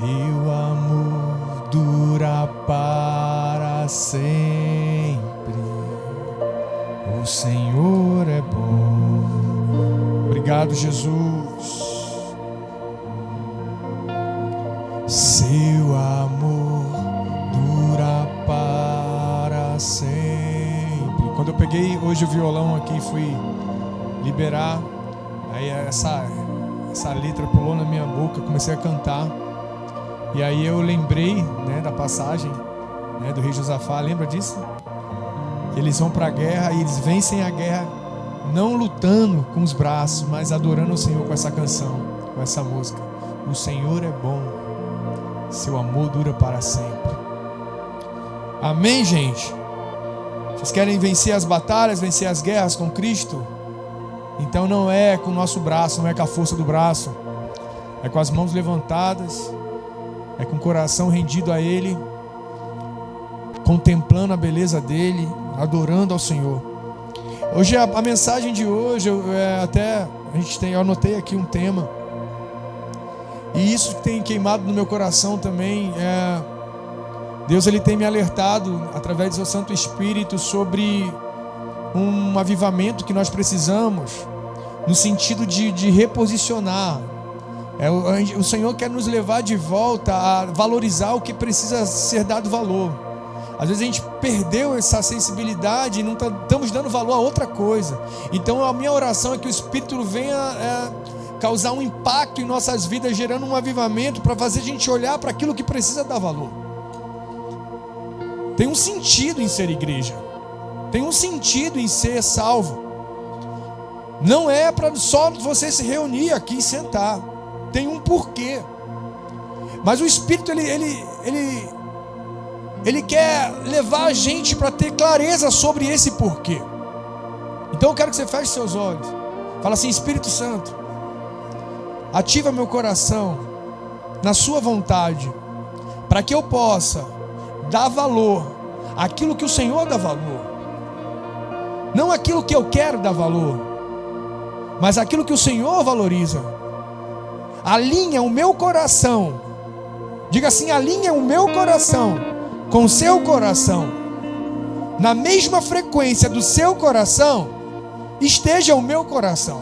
Teu amor dura para sempre. O Senhor é bom. Obrigado, Jesus. Seu amor dura para sempre. Quando eu peguei hoje o violão aqui e fui liberar, aí essa letra pulou na minha boca, comecei a cantar. E aí eu lembrei, da passagem, do rei Josafá. Lembra disso? Eles vão para a guerra e eles vencem a guerra não lutando com os braços, mas adorando o Senhor com essa canção, com essa música. O Senhor é bom, seu amor dura para sempre. Amém, gente? Vocês querem vencer as batalhas, vencer as guerras com Cristo? Então não é com o nosso braço, não é com a força do braço, é com as mãos levantadas, é com o coração rendido a Ele, contemplando a beleza dEle, adorando ao Senhor. Hoje, a mensagem de hoje, eu anotei aqui um tema, e isso que tem queimado no meu coração também, Deus ele tem me alertado, através do seu Santo Espírito, sobre um avivamento que nós precisamos, no sentido de reposicionar. O Senhor quer nos levar de volta a valorizar o que precisa ser dado valor. Às vezes a gente perdeu essa sensibilidade e não estamos dando valor a outra coisa. Então a minha oração é que o Espírito venha causar um impacto em nossas vidas, gerando um avivamento para fazer a gente olhar para aquilo que precisa dar valor. Tem um sentido em ser igreja, tem um sentido em ser salvo. Não é para só você se reunir aqui e sentar. Tem um porquê. Mas o Espírito ele quer levar a gente para ter clareza sobre esse porquê. Então eu quero que você feche seus olhos. Fala assim: Espírito Santo, ativa meu coração na sua vontade, para que eu possa dar valor àquilo que o Senhor dá valor. Não aquilo que eu quero dar valor, mas aquilo que o Senhor valoriza. Alinha o meu coração. Diga assim: alinha o meu coração com o seu coração. Na mesma frequência do seu coração esteja o meu coração.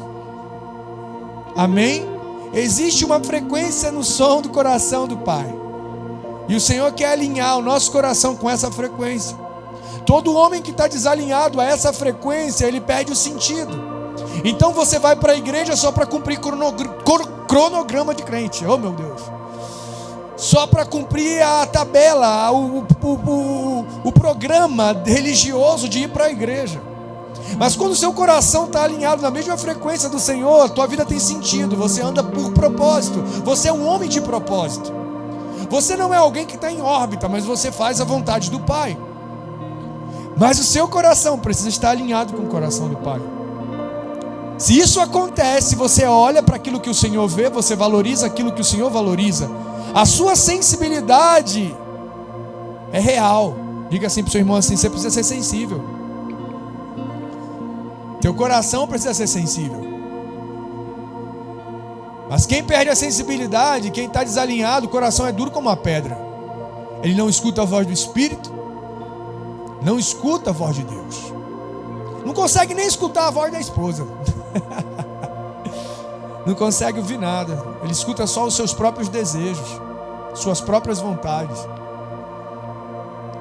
Amém? Existe uma frequência no som do coração do Pai, e o Senhor quer alinhar o nosso coração com essa frequência. Todo homem que está desalinhado a essa frequência, ele perde o sentido. Então você vai para a igreja só para cumprir cronograma de crente. Oh meu Deus! Só para cumprir a tabela, o programa religioso de ir para a igreja. Mas quando o seu coração está alinhado na mesma frequência do Senhor, a tua vida tem sentido. Você anda por propósito. Você é um homem de propósito. Você não é alguém que está em órbita, mas você faz a vontade do Pai. Mas o seu coração precisa estar alinhado com o coração do Pai. Se isso acontece, você olha para aquilo que o Senhor vê, você valoriza aquilo que o Senhor valoriza. A sua sensibilidade é real. Diga assim para o seu irmão assim: você precisa ser sensível. Teu coração precisa ser sensível. Mas quem perde a sensibilidade, quem está desalinhado, o coração é duro como uma pedra. Ele não escuta a voz do Espírito, não escuta a voz de Deus. Não consegue nem escutar a voz da esposa. Não consegue ouvir nada. Ele escuta só os seus próprios desejos, suas próprias vontades.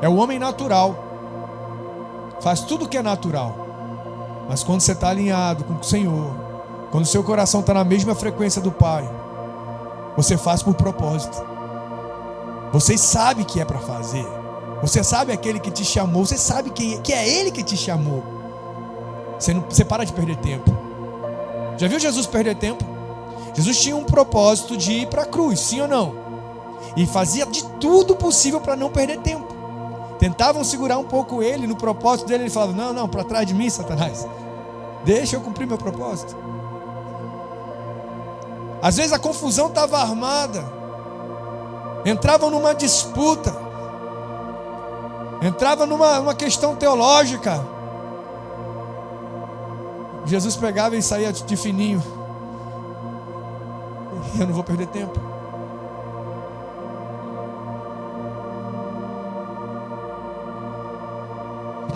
É o homem natural. Faz tudo o que é natural. Mas quando você está alinhado com o Senhor, quando o seu coração está na mesma frequência do Pai, você faz por propósito. Você sabe que é para fazer. Você sabe aquele que te chamou. Você sabe que é Ele que te chamou. Você para de perder tempo. Já viu Jesus perder tempo? Jesus tinha um propósito de ir para a cruz, sim ou não? E fazia de tudo possível para não perder tempo. Tentavam segurar um pouco ele no propósito dele. Ele falava: não, para trás de mim, Satanás. Deixa eu cumprir meu propósito. Às vezes a confusão estava armada. Entravam numa disputa. Entrava numa questão teológica. Jesus pegava e saía de fininho. Eu não vou perder tempo.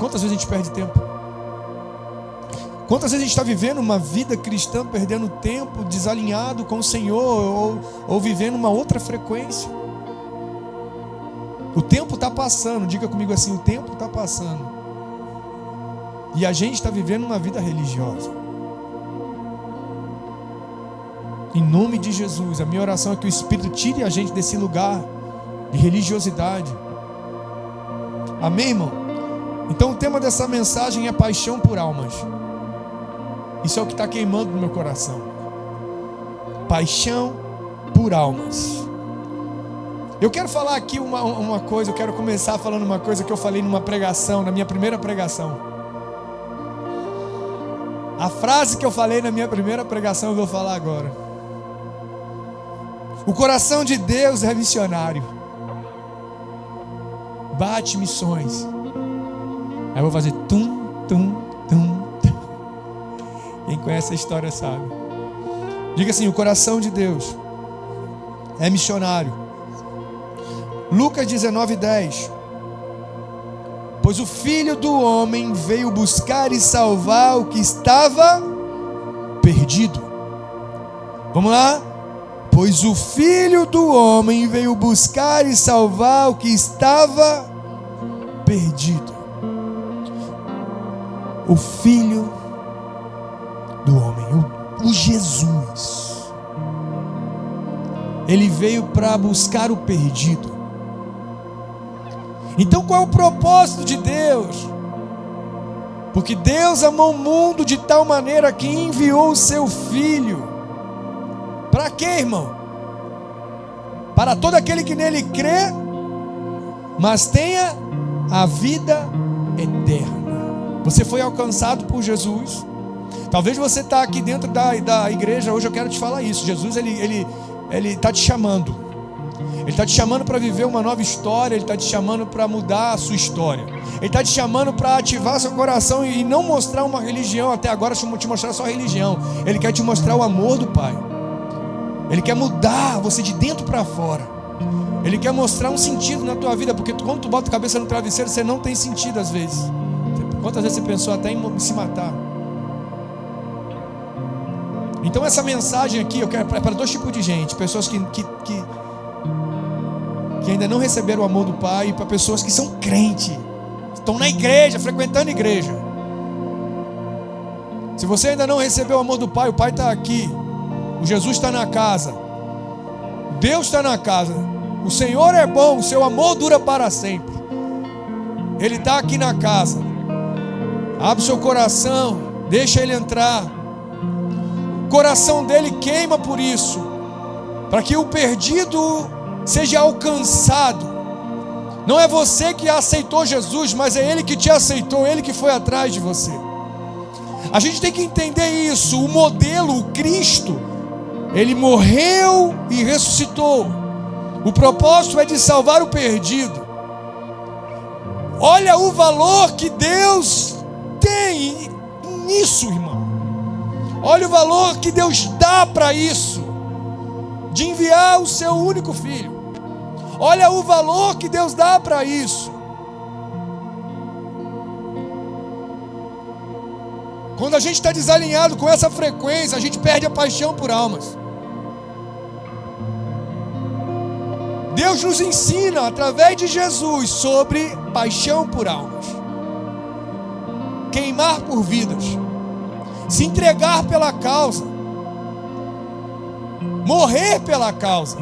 Quantas vezes a gente perde tempo? Quantas vezes a gente está vivendo uma vida cristã, perdendo tempo, desalinhado com o Senhor, ou vivendo uma outra frequência? O tempo está passando, diga comigo assim, o tempo está passando. E a gente está vivendo uma vida religiosa. Em nome de Jesus, a minha oração é que o Espírito tire a gente desse lugar de religiosidade. Amém, irmão? Então o tema dessa mensagem é paixão por almas. Isso é o que está queimando no meu coração. Paixão por almas. Eu quero falar aqui uma coisa, eu quero começar falando uma coisa que eu falei numa pregação, na minha primeira pregação. A frase que eu falei na minha primeira pregação eu vou falar agora. O coração de Deus é missionário. Bate missões. Aí eu vou fazer tum, tum, tum, tum. Quem conhece a história sabe. Diga assim, o coração de Deus é missionário. Lucas 19:10. Pois o Filho do Homem veio buscar e salvar o que estava perdido. Vamos lá? Pois o Filho do Homem veio buscar e salvar o que estava perdido. O Filho do Homem, o Jesus, ele veio para buscar o perdido. Então qual é o propósito de Deus? Porque Deus amou o mundo de tal maneira que enviou o seu Filho. Para quê, irmão? Para todo aquele que nele crê, mas tenha a vida eterna. Você foi alcançado por Jesus. Talvez você está aqui dentro da igreja. Hoje eu quero te falar isso. Jesus, ele está te chamando. Ele está te chamando para viver uma nova história. Ele está te chamando para mudar a sua história. Ele está te chamando para ativar seu coração e não mostrar uma religião. Até agora te mostrar só religião. Ele quer te mostrar o amor do Pai. Ele quer mudar você de dentro para fora. Ele quer mostrar um sentido na tua vida. Porque quando tu bota a cabeça no travesseiro, você não tem sentido às vezes. Quantas vezes você pensou até em se matar? Então essa mensagem aqui eu quero para dois tipos de gente. Pessoas que ainda não receberam o amor do Pai, e para pessoas que são crentes, estão na igreja, frequentando a igreja. Se você ainda não recebeu o amor do Pai, o Pai está aqui, o Jesus está na casa, Deus está na casa, o Senhor é bom, o seu amor dura para sempre. Ele está aqui na casa. Abre o seu coração, deixa Ele entrar. O coração dele queima por isso, para que o perdido seja alcançado. Não é você que aceitou Jesus, mas é Ele que te aceitou, Ele que foi atrás de você. A gente tem que entender isso. O modelo, o Cristo, Ele morreu e ressuscitou. O propósito é de salvar o perdido. Olha o valor que Deus tem nisso, irmão. Olha o valor que Deus dá para isso, de enviar o seu único filho. Olha o valor que Deus dá para isso. Quando a gente está desalinhado com essa frequência, a gente perde a paixão por almas. Deus nos ensina através de Jesus sobre paixão por almas, queimar por vidas, se entregar pela causa, morrer pela causa.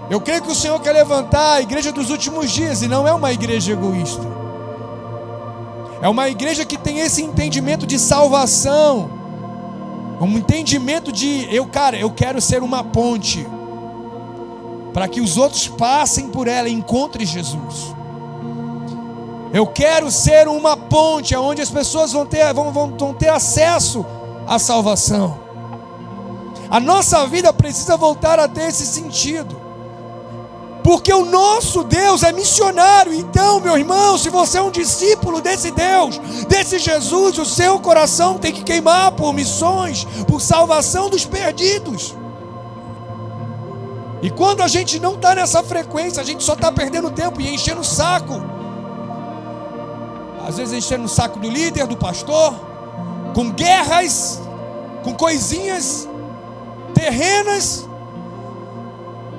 Eu creio que o Senhor quer levantar a igreja dos últimos dias, e não é uma igreja egoísta. É uma igreja que tem esse entendimento de salvação, um entendimento de eu quero ser uma ponte para que os outros passem por ela e encontrem Jesus. Eu quero ser uma ponte onde as pessoas vão ter acesso à salvação. A nossa vida precisa voltar a ter esse sentido, porque o nosso Deus é missionário. Então, meu irmão, se você é um discípulo desse Deus, desse Jesus, o seu coração tem que queimar por missões, por salvação dos perdidos. E quando a gente não está nessa frequência, a gente só está perdendo tempo e enchendo o saco Às vezes enchendo o saco do líder, do pastor, com guerras, com coisinhas terrenas,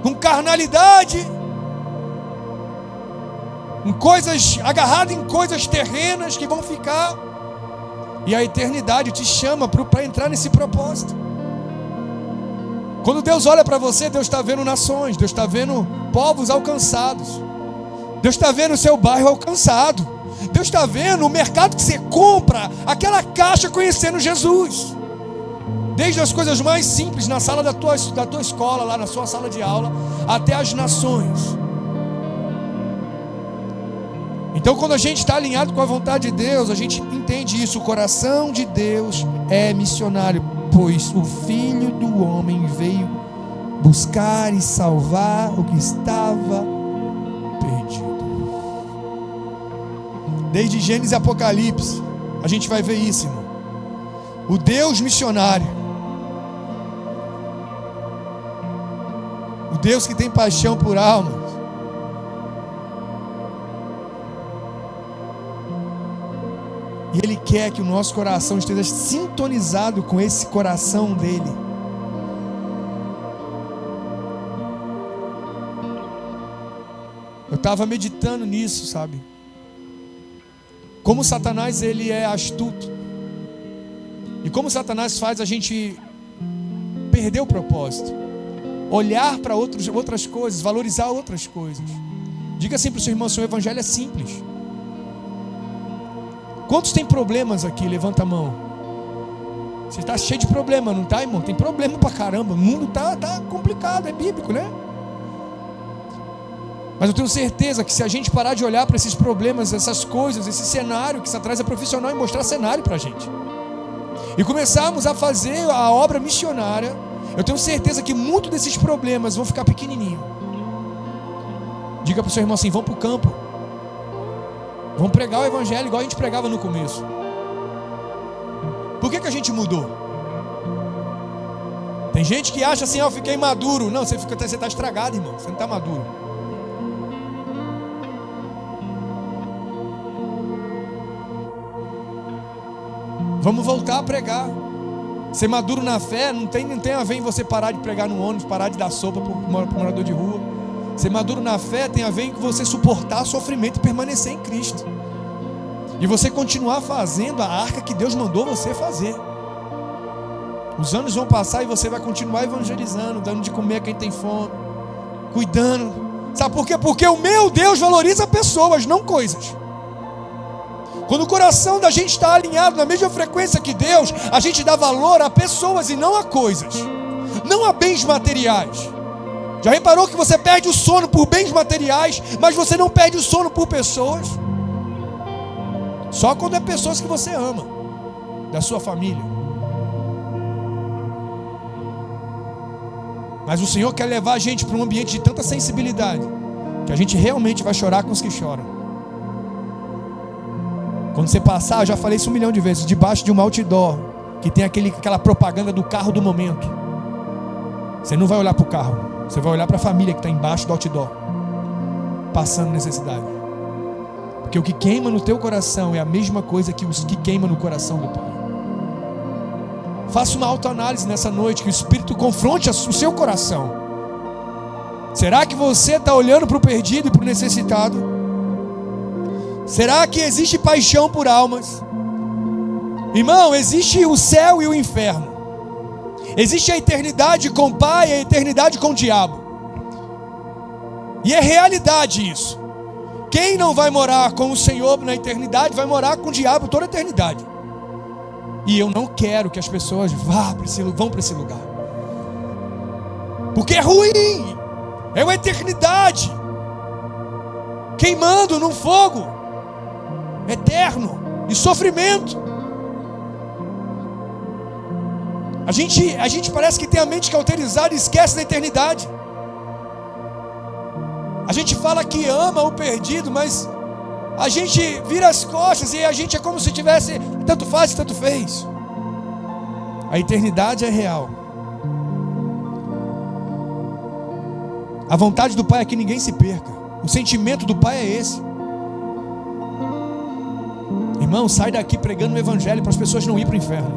com carnalidade, com coisas, agarrado em coisas terrenas que vão ficar. E a eternidade te chama para entrar nesse propósito. Quando Deus olha para você, Deus está vendo nações, Deus está vendo povos alcançados, Deus está vendo o seu bairro alcançado, Deus está vendo o mercado que você compra, aquela caixa conhecendo Jesus, desde as coisas mais simples na sala da tua escola, lá na sua sala de aula, até as nações. Então, quando a gente está alinhado com a vontade de Deus, a gente entende isso. O coração de Deus é missionário, pois o Filho do Homem veio buscar e salvar o que estava perdido. Desde Gênesis e Apocalipse, a gente vai ver isso, irmão. O Deus missionário, o Deus que tem paixão por almas, e Ele quer que o nosso coração esteja sintonizado com esse coração dele. Eu estava meditando nisso, sabe? Como Satanás, ele é astuto. E como Satanás faz a gente perder o propósito. Olhar para outras coisas, valorizar outras coisas. Diga assim para o seu irmão: seu evangelho é simples. Quantos tem problemas aqui? Levanta a mão. Você está cheio de problema, não está, irmão? Tem problema pra caramba. O mundo tá complicado, é bíblico, né? Mas eu tenho certeza que se a gente parar de olhar para esses problemas, essas coisas, esse cenário, que Satanás é profissional em mostrar cenário para a gente, e começarmos a fazer a obra missionária, eu tenho certeza que muitos desses problemas vão ficar pequenininhos. Diga para o seu irmão assim: vão para o campo. Vamos pregar o evangelho igual a gente pregava no começo. Por que a gente mudou? Tem gente que acha assim: eu fiquei maduro. Não, você está estragado, irmão. Você não está maduro. Vamos voltar a pregar. Ser maduro na fé não tem a ver em você parar de pregar no ônibus, parar de dar sopa para o morador de rua. Ser maduro na fé tem a ver em você suportar sofrimento e permanecer em Cristo. E você continuar fazendo a arca que Deus mandou você fazer. Os anos vão passar e você vai continuar evangelizando, dando de comer a quem tem fome, cuidando. Sabe por quê? Porque o meu Deus valoriza pessoas, não coisas. Quando o coração da gente está alinhado na mesma frequência que Deus, a gente dá valor a pessoas e não a coisas, não a bens materiais. Já reparou que você perde o sono por bens materiais, mas você não perde o sono por pessoas? Só quando é pessoas que você ama, da sua família. Mas o Senhor quer levar a gente para um ambiente de tanta sensibilidade, que a gente realmente vai chorar com os que choram. Quando você passar, eu já falei isso 1 milhão de vezes, debaixo de um outdoor, que tem aquela propaganda do carro do momento, você não vai olhar para o carro. Você vai olhar para a família que está embaixo do outdoor, passando necessidade. Porque o que queima no teu coração é a mesma coisa que os que queima no coração do Pai. Faça uma autoanálise nessa noite, que o Espírito confronte o seu coração. Será que você está olhando para o perdido e para o necessitado? Será que existe paixão por almas? Irmão, existe o céu e o inferno. Existe a eternidade com o Pai e a eternidade com o diabo. E é realidade isso. Quem não vai morar com o Senhor na eternidade vai morar com o diabo toda a eternidade. E eu não quero que as pessoas vão para esse lugar, porque é ruim. É uma eternidade queimando num fogo eterno de sofrimento. A gente parece que tem a mente cauterizada e esquece da eternidade. A gente fala que ama o perdido, mas a gente vira as costas e a gente é como se tivesse tanto faz e tanto fez. A eternidade é real. A vontade do Pai é que ninguém se perca. O sentimento do Pai é esse. Irmão, sai daqui pregando o evangelho para as pessoas não ir para o inferno.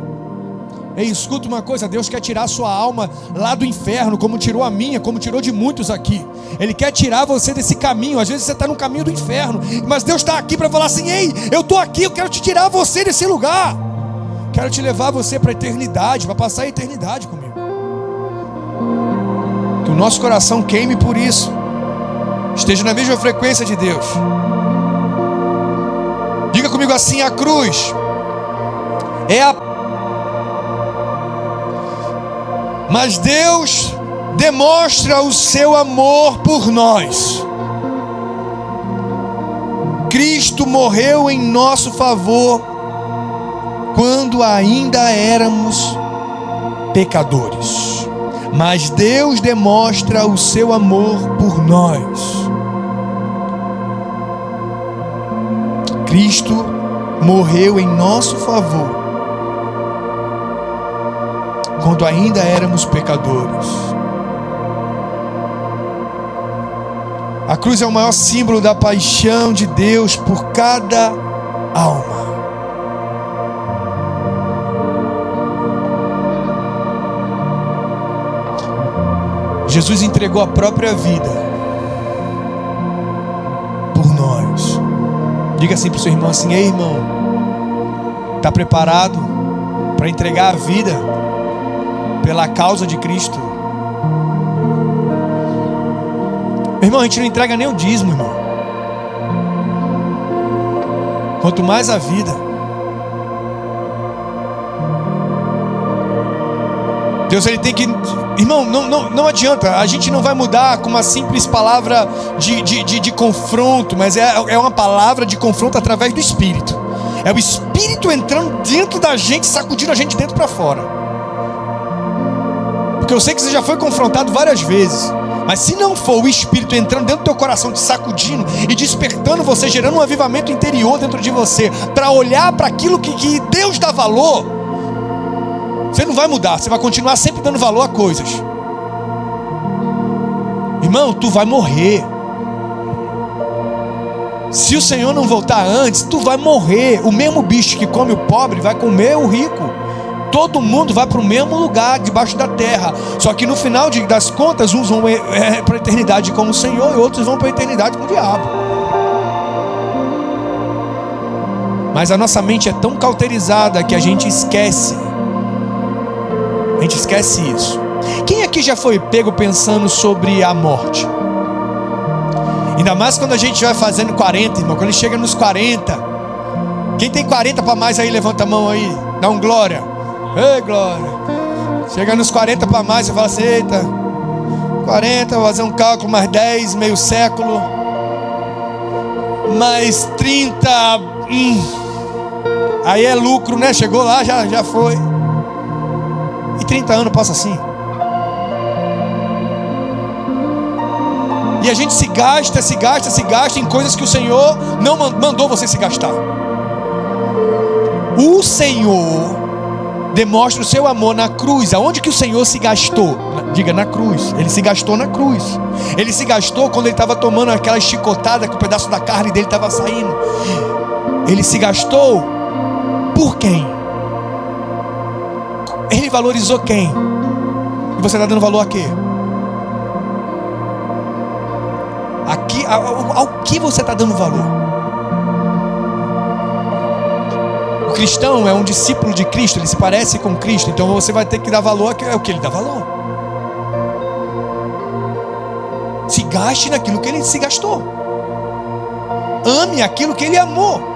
Ei, escuta uma coisa, Deus quer tirar a sua alma lá do inferno, como tirou a minha, como tirou de muitos aqui. Ele quer tirar você desse caminho. Às vezes você está no caminho do inferno, mas Deus está aqui para falar assim: ei, eu estou aqui, eu quero te tirar você desse lugar. Quero te levar você para a eternidade, para passar a eternidade comigo. Que o nosso coração queime por isso, esteja na mesma frequência de Deus. Diga comigo assim: a cruz é a... Mas Deus demonstra o seu amor por nós. Cristo morreu em nosso favor quando ainda éramos pecadores. Mas Deus demonstra o seu amor por nós. Cristo morreu em nosso favor quando ainda éramos pecadores. A cruz é o maior símbolo da paixão de Deus por cada alma. Jesus entregou a própria vida por nós. Diga assim para o seu irmão assim: ei, irmão, está preparado para entregar a vida pela causa de Cristo? Meu irmão, a gente não entrega nem o dízimo, irmão. Quanto mais a vida. Deus, ele tem que... Irmão, não adianta. A gente não vai mudar com uma simples palavra de confronto, mas é uma palavra de confronto através do Espírito. É o Espírito entrando dentro da gente, sacudindo a gente dentro para fora. Porque eu sei que você já foi confrontado várias vezes, mas se não for o Espírito entrando dentro do teu coração, te sacudindo e despertando você, gerando um avivamento interior dentro de você, para olhar para aquilo que Deus dá valor, você não vai mudar. Você vai continuar sempre dando valor a coisas. Irmão, tu vai morrer. Se o Senhor não voltar antes, tu vai morrer. O mesmo bicho que come o pobre vai comer o rico. Todo mundo vai para o mesmo lugar, debaixo da terra. Só que no final das contas, uns vão para a eternidade com o Senhor e outros vão para a eternidade com o diabo. Mas a nossa mente é tão cauterizada que a gente esquece. A gente esquece isso. Quem aqui já foi pego pensando sobre a morte? Ainda mais quando a gente vai fazendo 40, irmão. Quando chega nos 40. Quem tem 40 para mais aí, levanta a mão aí. Dá um glória. Ei, glória. Chega nos 40 para mais, você fala assim: eita, 40, vou fazer um cálculo, mais 10, meio século, mais 30, aí é lucro, né? Chegou lá, já foi. E 30 anos passa assim. E a gente se gasta em coisas que o Senhor não mandou você se gastar. O Senhor demonstra o seu amor na cruz. Aonde que o Senhor se gastou? Diga, na cruz. Ele se gastou na cruz. Ele se gastou quando ele estava tomando aquela chicotada que o pedaço da carne dele estava saindo. Ele se gastou por quem? Ele valorizou quem? E você está dando valor a quê? Ao que você está dando valor? O cristão é um discípulo de Cristo, ele se parece com Cristo, então você vai ter que dar valor ao que ele dá valor. Se gaste naquilo que ele se gastou. Ame aquilo que ele amou.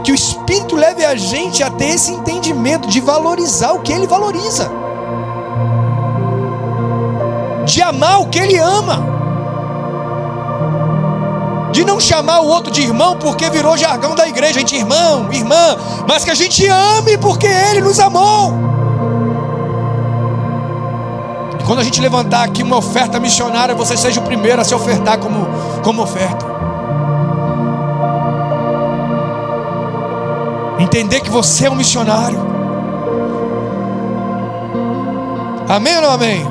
Que o Espírito leve a gente a ter esse entendimento de valorizar o que ele valoriza, de amar o que ele ama, de não chamar o outro de irmão porque virou jargão da igreja. A gente, irmão, irmã, mas que a gente ame porque ele nos amou. E quando a gente levantar aqui uma oferta missionária, você seja o primeiro a se ofertar como oferta. Entender que você é um missionário. Amém ou não amém?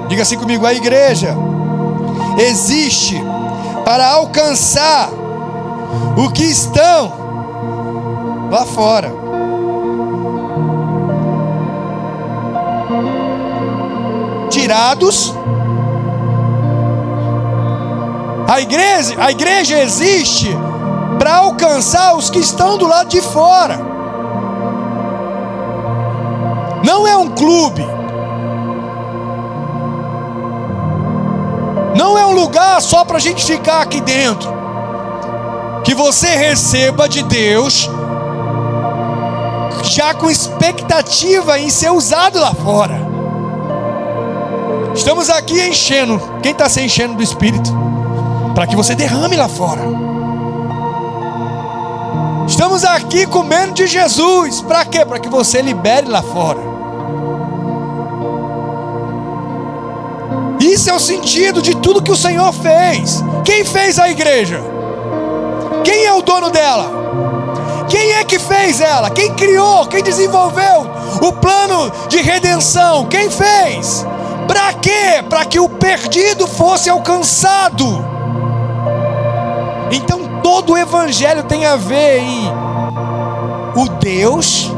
Diga assim comigo: a igreja existe para alcançar os que estão lá fora. Tirados. A igreja existe para alcançar os que estão do lado de fora. Não é um clube. Não é um lugar só para a gente ficar aqui dentro. Que você receba de Deus já com expectativa em ser usado lá fora. Estamos aqui enchendo. Quem está se enchendo do Espírito? Para que você derrame lá fora. Estamos aqui comendo de Jesus. Para quê? Para que você libere lá fora. Isso é o sentido de tudo que o Senhor fez. Quem fez a igreja? Quem é o dono dela? Quem é que fez ela? Quem criou? Quem desenvolveu o plano de redenção? Quem fez? Para quê? Para que o perdido fosse alcançado. Então todo o evangelho tem a ver em o Deus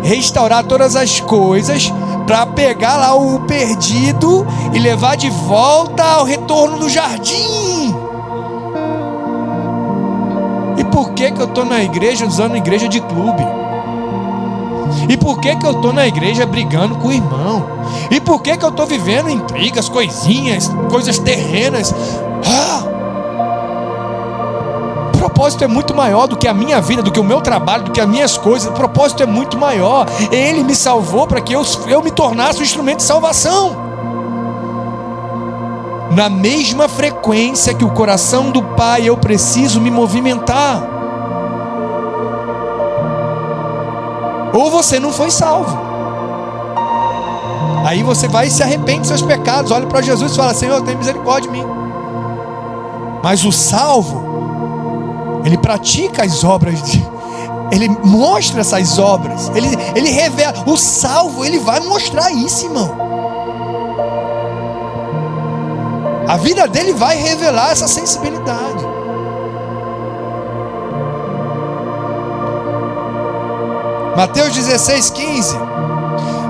restaurar todas as coisas para pegar lá o perdido e levar de volta ao retorno do jardim. E por que eu estou na igreja usando igreja de clube? E por que eu estou na igreja brigando com o irmão? E por que eu estou vivendo intrigas, coisinhas, coisas terrenas? O propósito é muito maior do que a minha vida, do que o meu trabalho, do que as minhas coisas. O propósito é muito maior. Ele me salvou para que eu me tornasse um instrumento de salvação. Na mesma frequência que o coração do Pai, eu preciso me movimentar. Ou você não foi salvo. Aí você vai e se arrepende dos seus pecados, olha para Jesus e fala: Senhor, tem misericórdia de mim. Mas o salvo, ele pratica as obras, ele mostra essas obras, ele revela. O salvo, ele vai mostrar isso, irmão. A vida dele vai revelar essa sensibilidade. Mateus 16:15.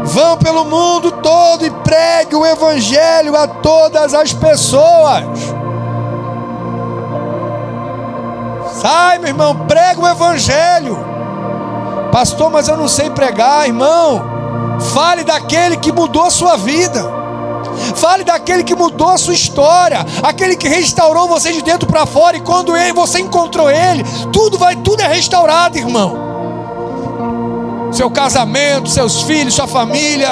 Vão pelo mundo todo e pregue o evangelho a todas as pessoas. Sai, meu irmão, prega o evangelho. Pastor, mas eu não sei pregar. Irmão, fale daquele que mudou a sua vida. Fale daquele que mudou a sua história, aquele que restaurou você de dentro para fora. E quando você encontrou ele, tudo é restaurado, irmão. Seu casamento, seus filhos, sua família.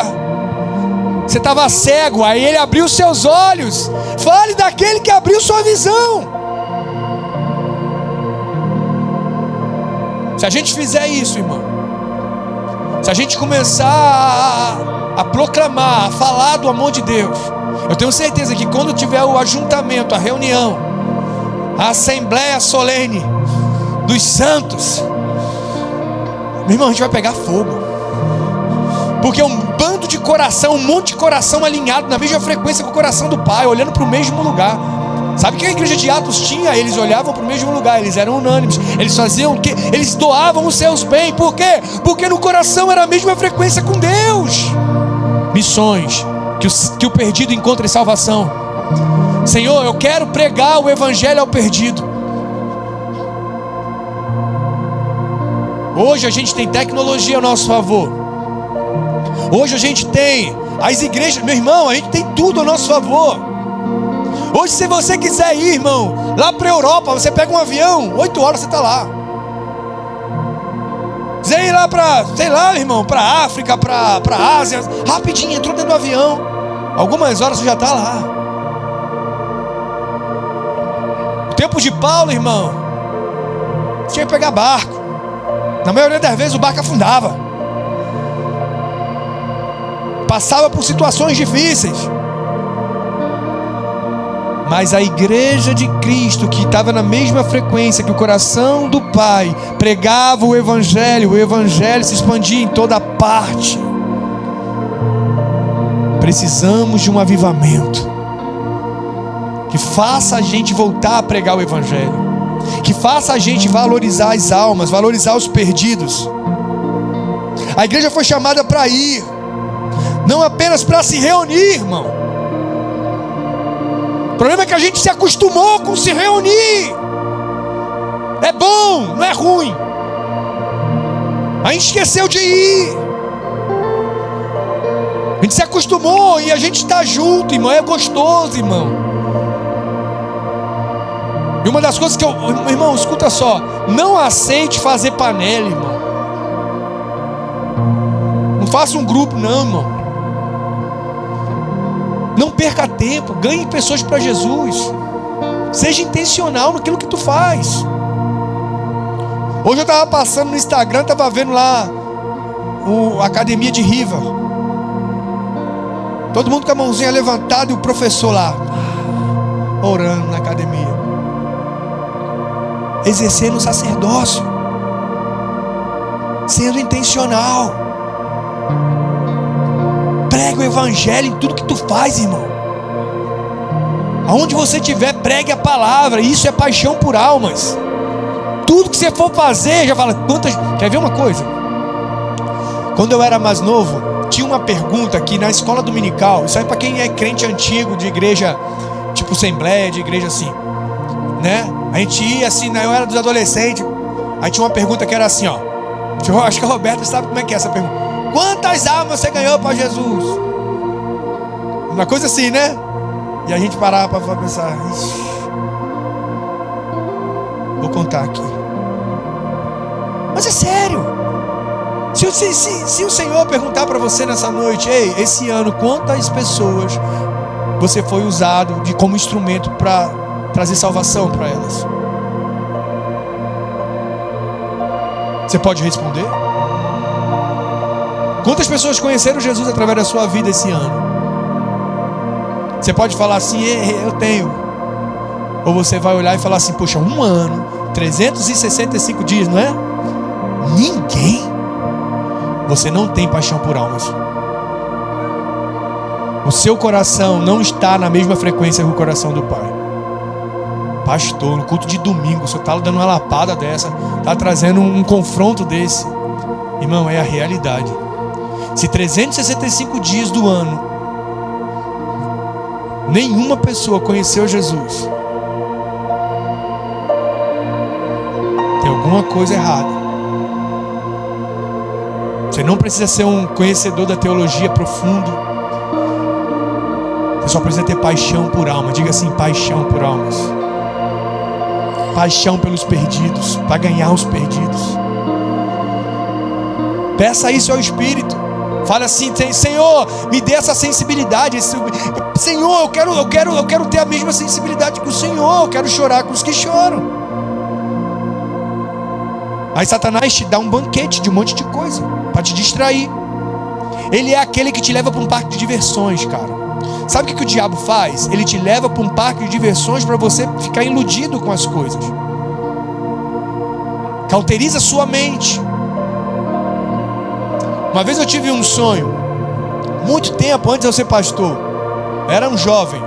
Você estava cego, aí ele abriu seus olhos. Fale daquele que abriu sua visão. Se a gente fizer isso, irmão, se a gente começar a proclamar, a falar do amor de Deus, eu tenho certeza que quando tiver o ajuntamento, a reunião, a assembleia solene dos santos, meu irmão, a gente vai pegar fogo. Porque é um bando de coração, um monte de coração alinhado na mesma frequência com o coração do Pai, olhando para o mesmo lugar. Sabe o que a igreja de Atos tinha? Eles olhavam para o mesmo lugar, eles eram unânimes. Eles faziam o quê? Eles doavam os seus bens. Por quê? Porque no coração era a mesma frequência com Deus. Missões, que o perdido encontre salvação. Senhor, eu quero pregar o evangelho ao perdido. Hoje a gente tem tecnologia ao nosso favor. Hoje a gente tem as igrejas, meu irmão, a gente tem tudo ao nosso favor. Hoje, se você quiser ir, irmão, lá para a Europa, você pega um avião, 8 horas você está lá. Quiser ir lá para, sei lá, irmão, para a África, para a Ásia, rapidinho, entrou dentro do avião, algumas horas você já está lá. No tempo de Paulo, irmão, tinha que pegar barco. Na maioria das vezes o barco afundava. Passava por situações difíceis. Mas a igreja de Cristo, que estava na mesma frequência que o coração do Pai, pregava o evangelho se expandia em toda parte. Precisamos de um avivamento que faça a gente voltar a pregar o Evangelho, que faça a gente valorizar as almas, valorizar os perdidos. A igreja foi chamada para ir, não apenas para se reunir, irmão. O problema é que a gente se acostumou com se reunir. É bom, não é ruim. A gente esqueceu de ir. A gente se acostumou e a gente está junto, irmão. É gostoso, irmão. E uma das coisas que irmão, escuta só, não aceite fazer panela, irmão. Não faça um grupo, não, irmão. Não perca tempo, ganhe pessoas para Jesus. Seja intencional naquilo que tu faz. Hoje eu estava passando no Instagram, estava vendo lá a academia de Riva. Todo mundo com a mãozinha levantada e o professor lá orando na academia, exercendo o sacerdócio, sendo intencional. Prega o evangelho em tudo que tu faz, irmão. Aonde você estiver, pregue a palavra. Isso é paixão por almas. Tudo que você for fazer, já fala quantas. Quer ver uma coisa? Quando eu era mais novo, tinha uma pergunta aqui na escola dominical. Isso aí para quem é crente antigo, de igreja tipo assembleia, de igreja assim, né? A gente ia assim, eu era dos adolescentes. Aí tinha uma pergunta que era assim, ó. Eu acho que a Roberta sabe como é que é essa pergunta. Quantas almas você ganhou para Jesus? Uma coisa assim, né? E a gente parava para pensar, vou contar aqui. Mas é sério. Se o Senhor perguntar para você nessa noite, ei, esse ano quantas pessoas você foi usado como instrumento para trazer salvação para elas? Você pode responder? Quantas pessoas conheceram Jesus através da sua vida esse ano? Você pode falar assim, eu tenho. Ou você vai olhar e falar assim, poxa, um ano, 365 dias, não é? Ninguém. Você não tem paixão por almas. O seu coração não está na mesma frequência que o coração do Pai. Pastor, no culto de domingo, o senhor está dando uma lapada dessa, está trazendo um confronto desse. Irmão, é a realidade. Se 365 dias do ano nenhuma pessoa conheceu Jesus, tem alguma coisa errada. Você não precisa ser um conhecedor da teologia profundo. Você só precisa ter paixão por alma. Diga assim, paixão por almas. Paixão pelos perdidos, para ganhar os perdidos. Peça isso ao Espírito. Fala assim, Senhor, me dê essa sensibilidade. Senhor, eu quero ter a mesma sensibilidade que o Senhor. Eu quero chorar com os que choram. Aí Satanás te dá um banquete de um monte de coisa para te distrair. Ele é aquele que te leva para um parque de diversões, cara. Sabe o que o diabo faz? Ele te leva para um parque de diversões para você ficar iludido com as coisas. Cauteriza sua mente. Uma vez eu tive um sonho, muito tempo antes de eu ser pastor. Eu era um jovem.